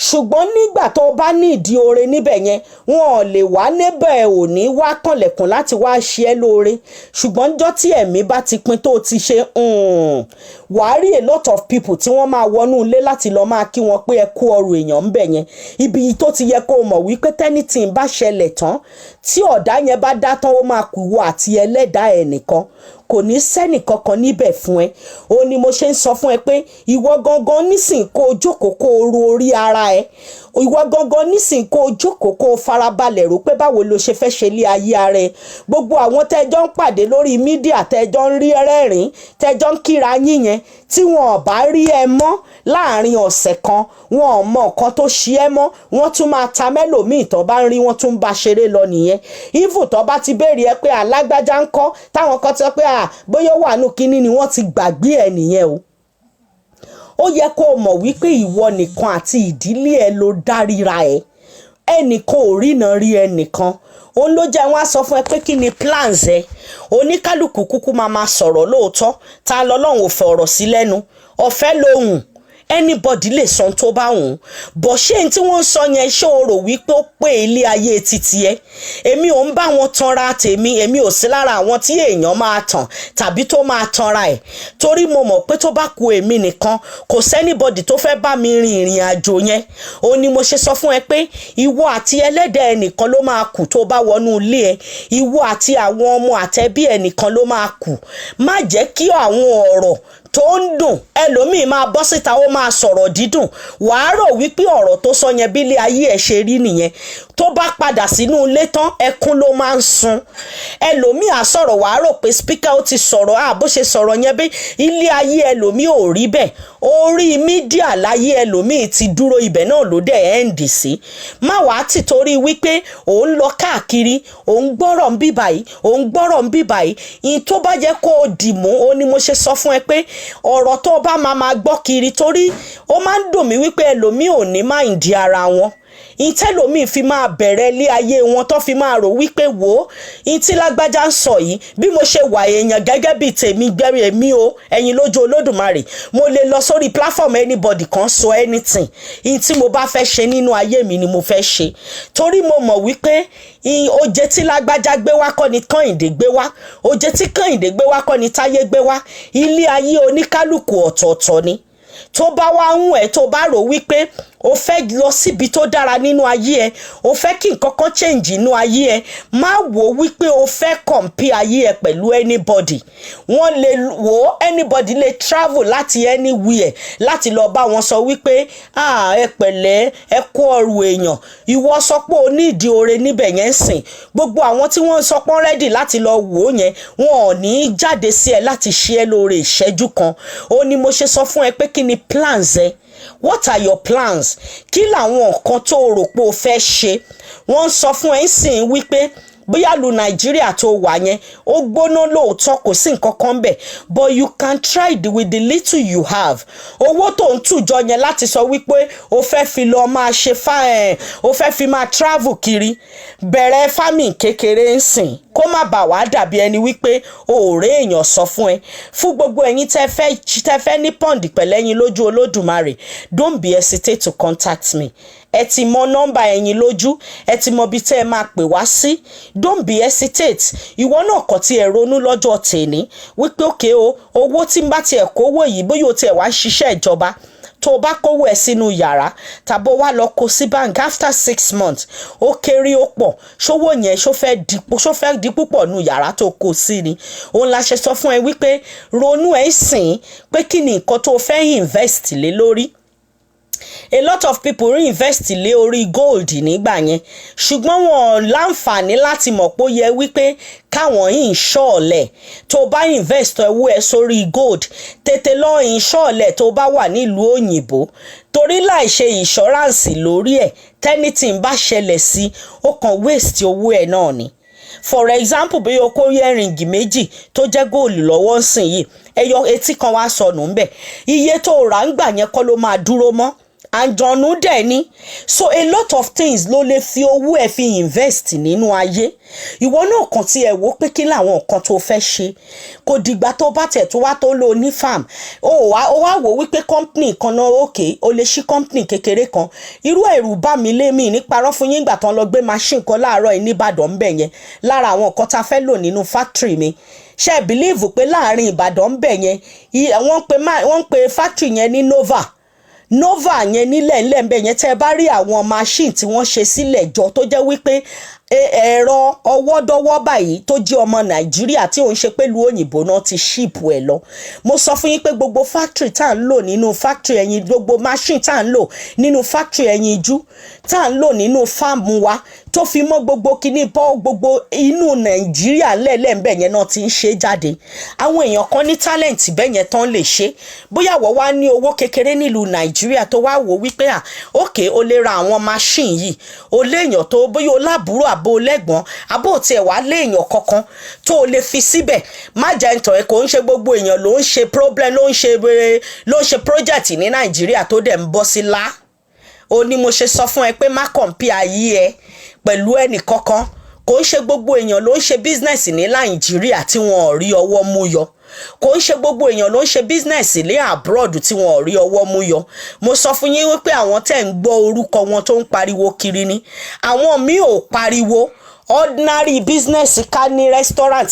ṣùgbọ́n nígbà tó bá ní ìdí oore níbẹ̀ yẹn wọn ò lè wá níbẹ̀ ò ní wá kànlẹ̀kùn láti wá ṣe ẹ́ lóore ṣùgbọ́n níjọ́ tí ẹ̀mí bá ti pin tó ti ṣe wàá rí a lot of people tí wọ́n máa wọnú ilé láti lọ máa kí wọn pé ẹ kú ọrọ̀ èèyàn ń bẹ̀ yẹn ibi tó ti yẹ kó o mọ̀ wípé tẹ́nìtì bá ṣẹlẹ̀ tán tí ọ̀dá yẹn bá dá tán ó máa kù ìwọ àti ẹlẹ́dàá ẹ̀ nìkan kò ní sẹ́nì kankan níbẹ̀ fún ẹ ó ní mo ṣe ń sọ fún ẹ pé ìwọ gangan nísìn kó o jókòó kó o ro orí ara ẹ ìwọ gangan nísìn kó o jókòó kó o farabalẹ̀ rò pé báwo lo ṣe fẹ́ ṣe lé ayé ara ẹ gbogbo àwọn tẹ́jọ́ ń pàdé lórí mídíà tẹ́jọ́ ń rí rẹ́rìn tẹ́jọ́ ń kíra yín yẹn tí wọn ò bá rí ẹ mọ́ láàrin ọ̀sẹ̀ kan wọn ò mọ nǹkan tó ṣe ẹ mọ́ wọ́n tún máa ta mẹ́lòmíì tó bá ń rí wọ́n tún bá ṣeré lọ nìyẹn even tó bá ti béèrè ẹ pé alágbájá ń kọ́ táwọn kan ti sọ pé bóyá wà nù kínní ni wọ́n ti gbàgbé ẹ nìyẹn o ó yẹ kó o mọ̀ wípé ìwọ nìkan àti ìdílé ẹ ló dáríra ẹ ẹnìkan ò rína rí ẹnìkan òun ló jẹ́ wọ́n á sọ fún ẹ pé kí ni plans ẹ oníkálukú kúkú máa sọ̀rọ̀ lóòótọ́ ta lọ́lọ́run ò fọ̀rọ̀ sí lẹ́nu ọ̀fẹ́ lóhùn anybody lè sọ tó bá wùn bọ̀ ṣé n tí wọ́n sọ yẹn ṣé o rò wípé ó pé ilé ayé títí ẹ èmi ò ń bá wọn tanra tèmi èmi ò sí lára àwọn tí èèyàn máa tàn tàbí tó máa tanra ẹ̀ torí mo mọ̀ pé tó bá ku èmi nìkan kò sẹ́nibọ̀dì tó fẹ́ bá mi rin ìrìn àjò yẹn ó ní mo ṣe sọ fún ẹ pé ìwọ àti ẹlẹ́dẹ̀ ẹnìkan ló máa kù tó bá wọnú ilé ẹ ìwọ àti àwọn ọmọ àtẹbí ẹnìkan ló máa kù má jẹ́ kí àwọn ọ̀rọ̀ tó ń dùn ẹlòmíì máa bọ́ síta ó máa sọ̀rọ̀ dídùn wàá rò wípé ọ̀rọ̀ tó sọ yẹn bí ilé ayé ẹ̀ ṣe rí nìyẹn tó bá padà sínú ilé tán ẹkún ló máa ń sun ẹlòmíì á sọ̀rọ̀ wàá rò pé spíkà ó ti sọ̀rọ̀ bó ṣe sọ̀rọ̀ yẹn bí ilé ayé ẹlòmíì ò rí bẹ́ẹ̀ orí mídíà láyé ẹlòmíì ti dúró ibẹ̀ náà ló dẹ̀ ẹ́ǹdì sí má wàá ti torí wípé òun lọ káàkiri òun gbọ́rọ̀ ń bí báyìí òun gbọ́rọ̀ ń bí báyìí ìyẹn tó bá jẹ́ kó o dì mú ó ní mo ṣe sọ fún ẹ pé ọ̀rọ̀ tó bá máa gbọ́ kiri torí ó máa ń dùn mí wípé ẹlòmíì ò ní máa ń di ara wọn ìtẹ́lòmíì fi máa bẹ̀rẹ̀ ilé ayé wọn tó fi máa rò wípé wò ó ìtí lágbájá ń sọ yìí bí mo ṣe wà èèyàn gẹ́gẹ́ bíi tèmi gbẹ́rì èmi o Ẹ̀yinlójú Olódùmarè mo lè lọ sórí platform anybody kan sọ anything ìtí mo bá fẹ́ ṣe nínú ayé mi ni mo fẹ́ ṣe torí mo mọ̀ wípé oje tí lágbájá gbé wá kọ́ ni Kẹ́hìndé gbé wá oje tí Kẹ́hìndé gbé wá kọ́ ni Táyé gbé wá ilé ayé oníkálùkù ọ̀tọ̀ọ̀tọ̀ ni tó bá wá ń ẹ̀ tó bá rò wípé o fẹ́ lọ síbi tó dára nínú ayé ẹ o fẹ́ kí nǹkan kan change nínú ayé ẹ má wò wípé o fẹ́ compare ayé ẹ pẹ̀lú anybody wọ́n lè wò anybody lè travel láti anywhere láti lọ bá wọn sọ wípé ẹ pẹ̀lẹ́ ẹ kó ọrù èèyàn ìwọ sọ pé o ní ìdí oore níbẹ̀ yẹn sìn gbogbo àwọn tí wọ́n sọ pé ready láti lọ wò ó yẹn wọn ò ní jáde sí ẹ láti ṣe ẹ lóore ìṣẹ́jú kan ó ní mo ṣe sọ fún ẹ pé kí ni plans ẹ what are your plans kí làwọn nǹkan tó rò pé o fẹ́ ṣe wọ́n sọ fún ẹ sìn wípé bóyá lu Nàìjíríà tó wà yẹn ó gbóná lóòótọ́ kò sí nǹkan kan bẹ̀ but you can try with the little you have owó tó ń tùjọ yẹn láti sọ wípé o fẹ́ fi lọ máa ṣe o fẹ́ fi máa travel kiri bẹ̀rẹ̀ farming kékeré ń sìn kó má bà wá dàbí ẹni wípé òòrè èèyàn sọ fún ẹ fún gbogbo ẹ̀yin tẹ́ fẹ́ ní pọ́ǹdì pẹ̀lẹ́ Ẹ̀yinlójú Olódùmarè don't be hesitate to contact me ẹ ti mọ nọ́mbà Ẹ̀yinlójú ẹ ti mọ bí tẹ́ ẹ máa pè wá sí don't be hesitate ìwọ náà kàn tí ẹ ronú lọ́jọ́ tèní wípé òkè o owó tí ń bá tiẹ̀ kówó yìí bóyá o tiẹ̀ wá ń ṣiṣẹ́ ìjọba tó o bá kówó ẹ sínú yàrá tàbí wá lọ kó sí bank after 6 months ó kéré ó pọ̀ ṣówó yẹn ṣó fẹ́ di púpọ̀ nù yàrá tó kó sí ni òun la ṣe sọ fún ẹ wípé ronú ẹ sìn pé kí ni nǹkan tó fẹ́ invest lé lórí a lot of people reinvest lé orí gold nígbà yẹn ṣùgbọ́n wọn láǹfààní láti mọ̀ pé ó yẹ wípé káwọn yìí ń ṣọ́ọ̀lẹ̀ tó bá invest owó ẹ sórí gold tètè lọ ń ṣọ́ọ̀lẹ̀ tó bá wà nílùú òyìnbó torí láì ṣe insurance lórí ẹ̀ tẹ́nítìn bá ṣẹlẹ̀ sí ó kàn waste owó ẹ̀ náà ni for example bí o kó earring méjì tó jẹ́ góòlù lọ́wọ́ ńsìn yìí ẹyọ etí kan wá sọnù ńbẹ̀ iye tó rà ń gbà yẹn kọ́ ló máa dúró mọ́ àjọ̀nú dẹ̀ ni so a lot of things ló lè fi owó ẹ̀ fi invest nínú ayé ìwọ náà kàn tí ẹ wò pé kí làwọn nǹkan tó fẹ́ ṣe kò dìgbà tó bá tẹ̀ tó wá tó lò ní farm ó wá wò wípé company kan náà òkè ó lè ṣí company kékeré kan irú ẹ̀rù bá mi lé mi ní parọ́ fún yín ìgbà tán lọ gbé machine kan láàárọ̀ yìí nìbàdàn ń bẹ̀ yẹn lára àwọn nǹkan tá a fẹ́ lò nínú factory mi ṣe believe pé láàrin Ìbàdàn ń bẹ̀ yẹn wọ́n pe factory yẹn ní Nova yẹn nílẹ̀ ńlẹ̀ yẹn tẹ́ bá rí àwọn machine tí wọ́n ṣe sílẹ̀ jọ tó jẹ́ wípé ẹ̀rọ ọwọ́dọ́wọ́ báyìí tó jẹ́ ọmọ Nàìjíríà tí òun ṣe pẹ̀lú òyìnbó náà ti ship ẹ̀ lọ mo sọ fún yín pé gbogbo factory tá à ń lò nínú factory ẹyin gbogbo machine tá à ń lò nínú factory Ẹyinjú tá à ń lò nínú farm wa tó fi mọ́ gbogbo kíní bọ́ gbogbo inú Nàìjíríà lẹ́lẹ́ǹbẹ̀ yẹn náà ti ń ṣe jáde àwọn èèyàn kan ní talent bẹ́ẹ̀ yẹn tán lè ṣe bóyá wọ́n wá ní owó kékeré nílùú Nàìjíríà tó wá wò wípé okay o lè ra àwọn machine yìí o léèyàn tó bóyá o lábúrò àbò lẹ́gbọ̀n àbò tiẹ̀ wá léèyàn kankan tó o lè fi síbẹ̀ má jẹ́ ntọ̀ ẹ̀ kò ń ṣe gbogbo èèyàn ló ń ṣe problem ló ń ṣe project ní Nàìjíríà tó dẹ̀ ń bọ́ sí lá o ní mo ṣe sọ fún ẹ pé má compare ayé ẹ pẹ̀lú ẹnì kankan kò ń ṣe gbogbo èèyàn ló ń ṣe business ní Nàìjíríà tí wọn ò rí ọwọ́ mú yọ, kò ń ṣe gbogbo èèyàn ló ń ṣe business ní abroad tí wọn ò rí ọwọ́ mú yọ. Mo sọ fún yín wípé àwọn tẹ́ ń gbọ́ orúkọ wọn tó ń pariwo kiri ni, àwọn míì ò pariwo ordinary business ká ní restaurant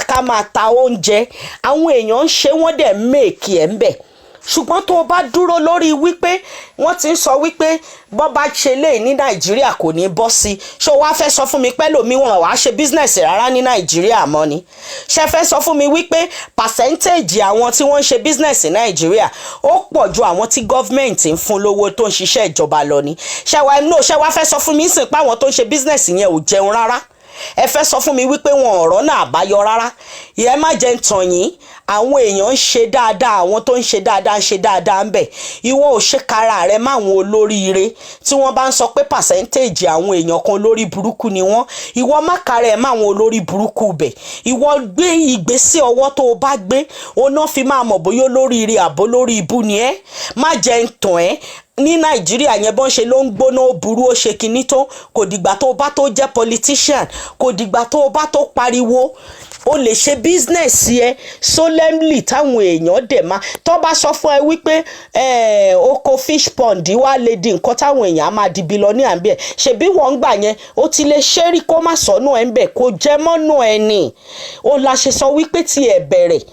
ká máa ta oúnjẹ, àwọn èèyàn ń ṣe wọ́n dẹ̀ make ẹ̀ ń bẹ̀. Ṣùgbọ́n tó o bá dúró lórí wípé wọ́n ti ń sọ wípé bọ́ bá ṣe lè ní Nàìjíríà kò ní bọ́ sí, ṣé o wá fẹ́ sọ fún mi pé lòmí wọn wàá ṣe business rárá ní Nàìjíríà mọ́ ni? Ṣé fẹ́ sọ fún mi wípé percentage àwọn tí wọ́n ń ṣe business ní Nàìjíríà ó pọ̀ ju àwọn tí government ń fún lówó tó ń ṣiṣẹ́ ìjọba lọ ni? Ṣé wá fẹ́ sọ fún mi sìn pé àwọn tó ń ṣe business yẹn ò jẹun rárá? Ẹ fẹ́ sọ fún mi wípé wọn ọ̀rọ̀ náà àbáyọ rárá? Ìyẹn má jẹ́ ń tàn yín, àwọn èèyàn ń ṣe dáadáa, àwọn tó ń ṣe dáadáa ń bẹ̀. Ìwọ ò ṣe kára rẹ máwọn olóríire tí wọ́n bá ń sọ pé percentage àwọn èèyàn kan lórí burúkú ni wọ́n, ìwọ má kára ẹ máwọn olórí burúkú bẹ̀. Ìwọ gbé ìgbésí ọwọ́ tó o bá gbé, o náà fi máa mọ̀ bóyá olóríire àbó lórí ibú ni ẹ́. Má jẹ́ ń tàn ẹ́. Ní Nàìjíríà yẹn bọ́n ṣe ló ń gbóná ó burú ó ṣe kinní tó, kò dìgbà tó bá tó jẹ́ politician, kò dìgbà tó bá tó pariwo. O lè ṣe business yẹ solemnly táwọn èèyàn dẹ̀ máa tó bá sọ fún ẹ wípé oko fish pond wá lè di nǹkan táwọn èèyàn á máa di billionaire ń bẹ̀. Ṣebí wọ́n ń gbà yẹn ó ti lè ṣe rí kó má sọnù ẹ̀ ń bẹ̀, kó jẹ́ mọ́nù ẹ̀ ni. O la ṣe sọ wípé tí ẹ bẹ̀rẹ̀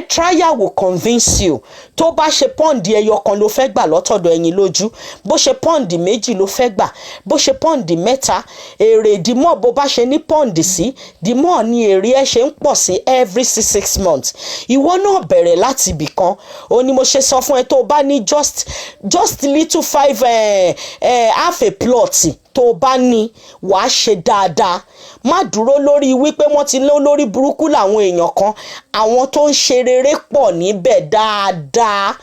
trial will convince you. Tó bá ṣe pọ́ǹdì ẹyọ kan ló fẹ́ gbà lọ́tọ̀dọ̀ Eyinloju, bó ṣe pọ́ǹdì méjì ló fẹ́ gbà, bó ṣe pọ́ǹdì mẹ́ta, èrè dìmọ̀ bó bá ṣe ní pọ́ǹdì sí dìmọ̀ ni èrè ẹ ṣe ń pọ̀ sí every 6 months. Ìwọ náà bẹ̀rẹ̀ láti ibì kan. O ní mo ṣe sọ fún ẹ tó bá ní just little 5 half a plot tó bá ní wàá ṣe dáadáa. Má dúró lórí wípé wọ́n ti lórí burúkú làwọn èèyàn kan, àwọn tó ń ṣe rere pọ̀ níbẹ̀ dáadáa.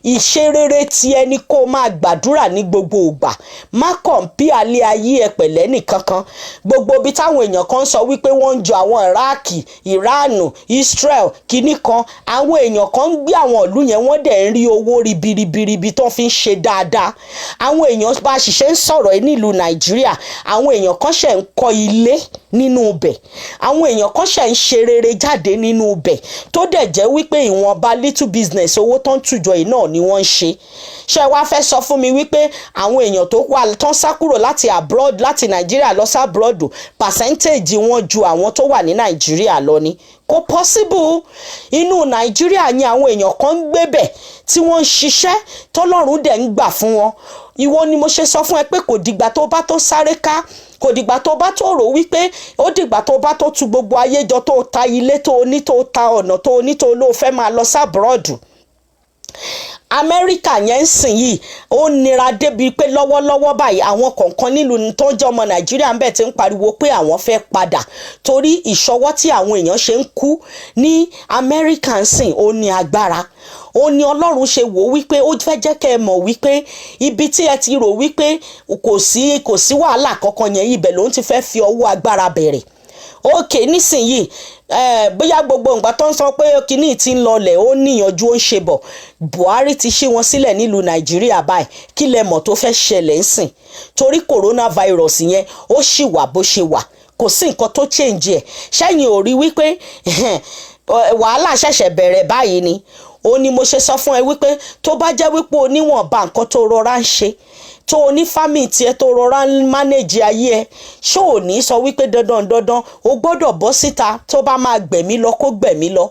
Ìṣe rere ti ẹni kó máa gbàdúrà ní gbogbo ìgbà. Má kọ̀ǹpí alẹ́ ayé ẹ pẹ̀lẹ́ nìkankan. Gbogbo ibi táwọn èèyàn kan sọ wípé wọ́n ń jọ àwọn Iraq, Iran, Israel kìíní kan, àwọn èèyàn kan ń gbé àwọn ìlú yẹn wọ́n dẹ̀ ń rí owó ribiribi tó fi ń ṣe dáadáa. Àwọn èèyàn bá ṣiṣẹ́ ń sọ̀rọ̀ ẹ nílùú Nàìjíríà, àwọn èèyàn kan ṣẹ̀ ń kọ́ ilé nínú ibẹ̀, àwọn èèyàn kan ṣẹ̀ ń ṣe rere jáde nínú ibẹ̀ tó dẹ̀ jẹ́ wípé ìwọ̀nba little business owó tó ń tùjọ yìí náà ni wọ́n ń ṣe. Ṣé wá fẹ́ sọ fún mi wípé àwọn èèyàn tó wà tán sá kúrò láti abroad láti Nàìjíríà lọ sí abroad percentage wọn ju àwọn tó wà ní Nàìjíríà lọ ni? Kò possible. Inú Nàìjíríà ni àwọn èèyàn kan ń gbébẹ̀ tí wọ́n ń ṣiṣẹ́ tọ́lọ́run dẹ̀ ń gbà fún wọn. Ìwọ ni mo ṣe sọ fún ẹ pé kò dìgbà tó bá tó sáré ká, kò dìgbà tó bá tó rò wípé ó dìgbà tó bá tó tu gbogbo ayé jọ tó ta ilé tó ní tó ta ọ̀nà tó ní tó ló fẹ́ máa lọ sábúrọ̀dù. Amẹ́ríkà yẹn ń sìn yìí ó nira débi pé lọ́wọ́lọ́wọ́ báyìí àwọn kọ̀ọ̀kan nílùú tó jẹ́ ọmọ Nàìjíríà ń bẹ̀ tí ń pariwo pé àwọn fẹ́ padà torí ìṣọwọ́ tí àwọn èèyàn ṣe ń kú ní Amẹ́ríkà ń sìn ó ní agbára. Ó ní Ọlọ́run ṣe wò wípé ó fẹ́ jẹ́ kẹ́ ẹ mọ̀ wípé ibi tí ẹ ti rò wípé kò sí wàhálà kankan yẹn ibẹ̀ ló ń ti fẹ́ fi ọwọ́ agbára bẹ̀rẹ̀. Okay, nísìnyìí bóyá gbogbo nǹkan tó ń sọ pé kíní ti ń lọlẹ̀ ó níyànjú ó ń ṣe bọ̀, Buhari ti ṣí wọn sílẹ̀ nílùú Nàìjíríà báyìí, kí lẹ mọ̀ tó fẹ́ ṣẹlẹ̀ ń sìn? Torí coronavirus yẹn ó ṣì wà bó ṣe wà, kò sí nǹkan tó change ẹ̀. Ṣẹ́yìn ò rí wípé wàhálà ṣẹ̀ṣẹ̀ bẹ̀rẹ̀ báyìí ni? Ó ní mo ṣe sọ fún ẹ wípé tó bá jẹ́ wípé oníwọ̀nba nǹkan tó rọra ń ṣe, tó o ní fámìlì tiẹ̀ tó rọra ń mánéjì ayé ẹ, ṣó ò ní sọ wípé dandan o gbọ́dọ̀ bọ́ síta tó bá máa gbẹ̀mí lọ kó gbẹ̀mí lọ.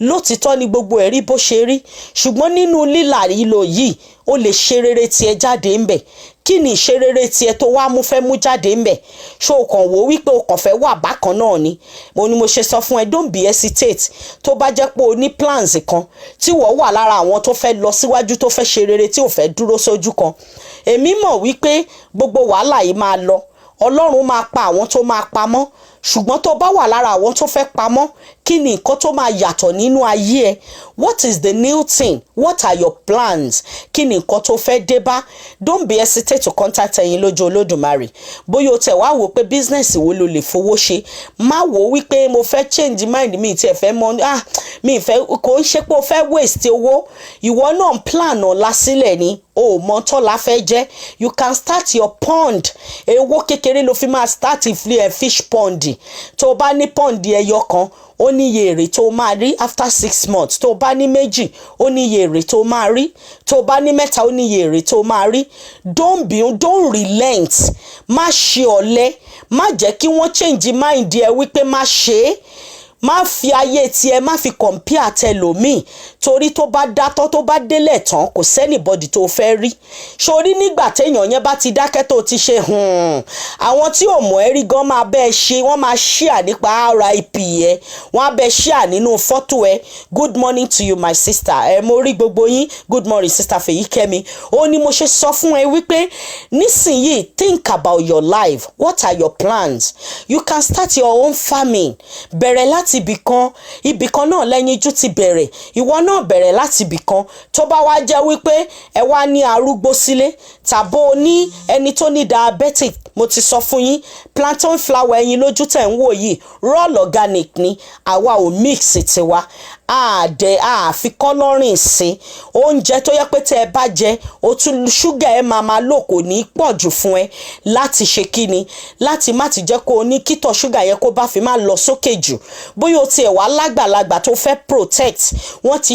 Lótìtọ́ ni gbogbo ẹ̀rí bó ṣe rí, ṣùgbọ́n nínú lílà ìlò yìí o lè ṣe rere tiẹ̀ jáde ńbẹ̀. Kí ni ìṣe rere tiẹ̀ tó wá fẹ́ mú jáde ńbẹ̀? Ṣó o kàn wò wípé o kàn fẹ́ wà bákan náà ni? Mo ní mo ṣe sọ fún ẹ, don't be hesitate. Tó bá jẹ́ pé o ní plans kan tí wọ́n wà lára àwọn tó fẹ́ lọ síwájú tó fẹ́ ṣe rere tí ò fẹ́ dúró sójú kan, èmi mọ̀ wípé gbogbo wàhálà yìí máa lọ. Ọlọ́run máa pa àwọn tó máa pamọ́. ṣùgbọ́n tó bá wà lára àwọn tó fẹ́ pamọ́, kí ni nǹkan tó máa yàtọ̀ nínú ayé ẹ? What is the new thing? What are your plans? Kí ni nǹkan tó fẹ́ dé bá? Don't be hesitate to contact Eyinloju Olodumare. Bóyá o tẹ̀ wá wò pé business wo lo lè fowó ṣe, má wò wípé mo fẹ́ change mind mi tí ẹ fẹ́ mọ̀, mi fẹ́, kò ń ṣe pé o fẹ́ waste owó. Ìwọ náà plan ọ̀la sílẹ̀ ni. O mọ tọ́lá fẹ́ jẹ́. You can start your pond. Owó kékeré ló fi máa start fish pond. Tó bá ní pond ẹyọ kan, ó ní iye èrè tó máa rí after 6 months. Tó bá ní méjì, ó ní iye èrè tó máa rí. Tó bá ní mẹ́ta, ó ní iye èrè tó máa rí. Don't relent. Má ṣe ọ̀lẹ. Má jẹ́ kí wọ́n change mind ẹ wípé má ṣe é. Má fi ayé tiẹ̀ má fi compare tẹlòmíì, torí tó bá dátọ́ tó bá délẹ̀ tán kò sẹ́nìbọ̀dì tó fẹ́ rí. Sórí nígbà téèyàn yẹn bá ti dákẹ́ tó ti ṣe àwọn tí ò mọ̀ ẹ́ rí gan máa bẹ́ẹ̀ ṣe, wọ́n máa share nípa RIP ẹ, wọ́n á bẹ́ẹ̀ share nínú fọ́tò ẹ. Good morning to you my sister. Mo rí gbogbo yín. Good morning sister Fèyíkẹ́mi. Ó ní mo ṣe sọ fún ẹ wípé nísìnyìí think about your life. What are your plans? You can start your own farming. Bẹ̀rẹ̀ láti ibìkan náà lẹ́yinjú ti bẹ̀rẹ̀. Ìwọ náà bẹ̀rẹ̀ láti ibìkan. Tó bá wá jẹ́ wípé ẹ wá ní arúgbó sílé tàbó ní ẹni tó ní diabetic, mo ti sọ fún yín, plantain flour Eyinloju tẹ̀ ń wò yìí raw organic ni. Àwa ò mix tiwa. Àfi kọ́lọ́rìn sí oúnjẹ tó yẹ pé tẹ́ ẹ bá jẹ ó tún ṣúgà ẹ máa lò kò ní pọ̀ jù fún ẹ láti ṣe kíni, láti má ti jẹ́ kó o ní kítọ̀ ṣúgà yẹn kó bá fi má lọ sókè jù. Bóyá o tiẹ̀ wá lágbàlagbà tó fẹ́ protect, wọ́n ti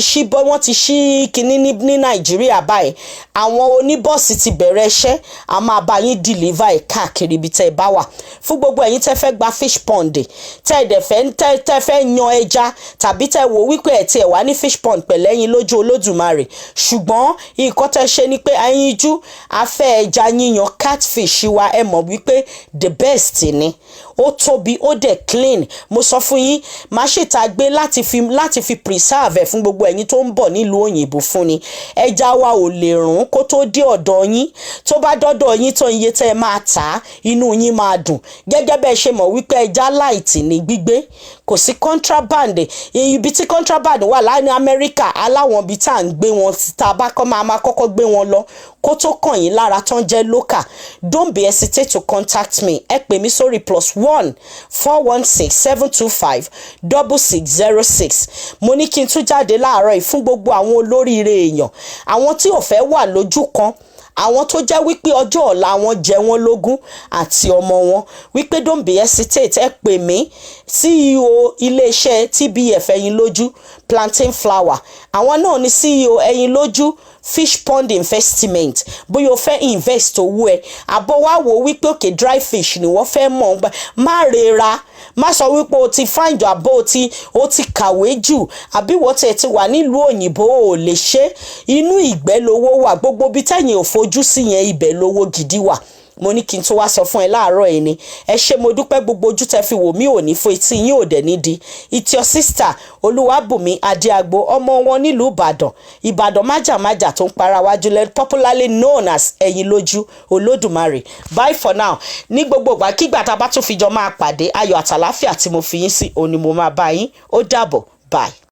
ṣí kíní ní Nàìjíríà báyìí. Àwọn oníbọ́ọ̀sì ti bẹ̀rẹ̀ iṣẹ́, a máa bá yín deliver ẹ̀ káàkiri ibi tẹ́ ẹ bá wà. Fún gbogbo ẹ̀yin tẹ́ fẹ́ gba fish pond, tẹ́ fẹ́ yan ẹja tàbí tẹ́ wò wípé ẹ̀ tí ẹ̀ wá ní fish pond pẹ̀lú Eyinloju Olódùmarè, ṣùgbọ́n nǹkan tẹ́ ṣe ni pé Eyinju afẹ́ ẹja yíyan catfish wa, ẹ mọ̀ wípé the best ni. Ó tóbi, ó dẹ̀ clean. Mo sọ fún yín, má ṣe ta gbé láti fi preserve ẹ̀ fún gbogbo ẹ̀yin tó ń bọ̀ nílùú òyìnbó fún ni. Ẹja wa ò lè rùn kó tó dé ọ̀dọ̀ yín. Tó bá dọ́dọ̀ yín tán, iye tẹ́ ẹ máa tà, inú yín máa dùn. Gẹ́gẹ́ bẹ́ẹ̀ ṣe mọ̀ wípé ẹja light ní gbígbé, kò sí contraband. Ibi tí contraband wà láàrin Amẹ́ríkà, aláwọn ibi tá à ń gbé wọn, tá a bá máa kọ́kọ́ gbé wọn lọ kó tó kàn yín lára tán jẹ́ local. Don't be hesitate to contact me. Ẹ pè mí sórí +1 416 725 6606. Mo ní kí n tún jáde láàárọ̀ yìí fún gbogbo àwọn olóríire èèyàn, àwọn tí ò fẹ́ wà lójú kan, àwọn tó jẹ́ wípé ọjọ́ ọ̀la wọn jẹ wọ́n lógún àti ọmọ wọn, wípé don't be hesitate. Ẹ pè mí, CEO iléeṣẹ́ TBF Eyinloju plantain flour. Àwọn náà ni CEO Eyinloju fish pond investment. Bóyá o fẹ́ invest owó ẹ, àbọ̀ wá wò wípé òkè dry fish ni wọ́n fẹ́ mọ̀, má rera. Má sọ wípé o ti find àbọ̀ o ti kàwé jù, àbí wọ́n tẹ̀ ti wà nílùú òyìnbó ò lè ṣe. Inú ìgbẹ́ lówó wà. Gbogbo bí tẹ̀yìn ò fojú sí yẹn, ibẹ̀ lówó gidi wà. Mo ní kí n tó wá sọ fún ẹ láàárọ̀ ẹ̀ ni. Ẹ ṣé mo dúpẹ́, gbogbo ojú tẹ́ fi wò mí ò ní fo, etí yín ò dẹ̀ ní di. It's your sister Oluwabunmi Adeagbo, ọmọ wọn nílùú Ìbàdàn májàmájà tó ń para wájú lẹ́, popularly known as Eyinloju Olodumare. Bye for now. Ní gbogbo ìgbà kígbà tá a bá tún fi jọ máa pàdé, ayọ̀ àtàláfíà tí mo fi yín sí òní mo máa bá yín. Ó dàbọ̀. Bye.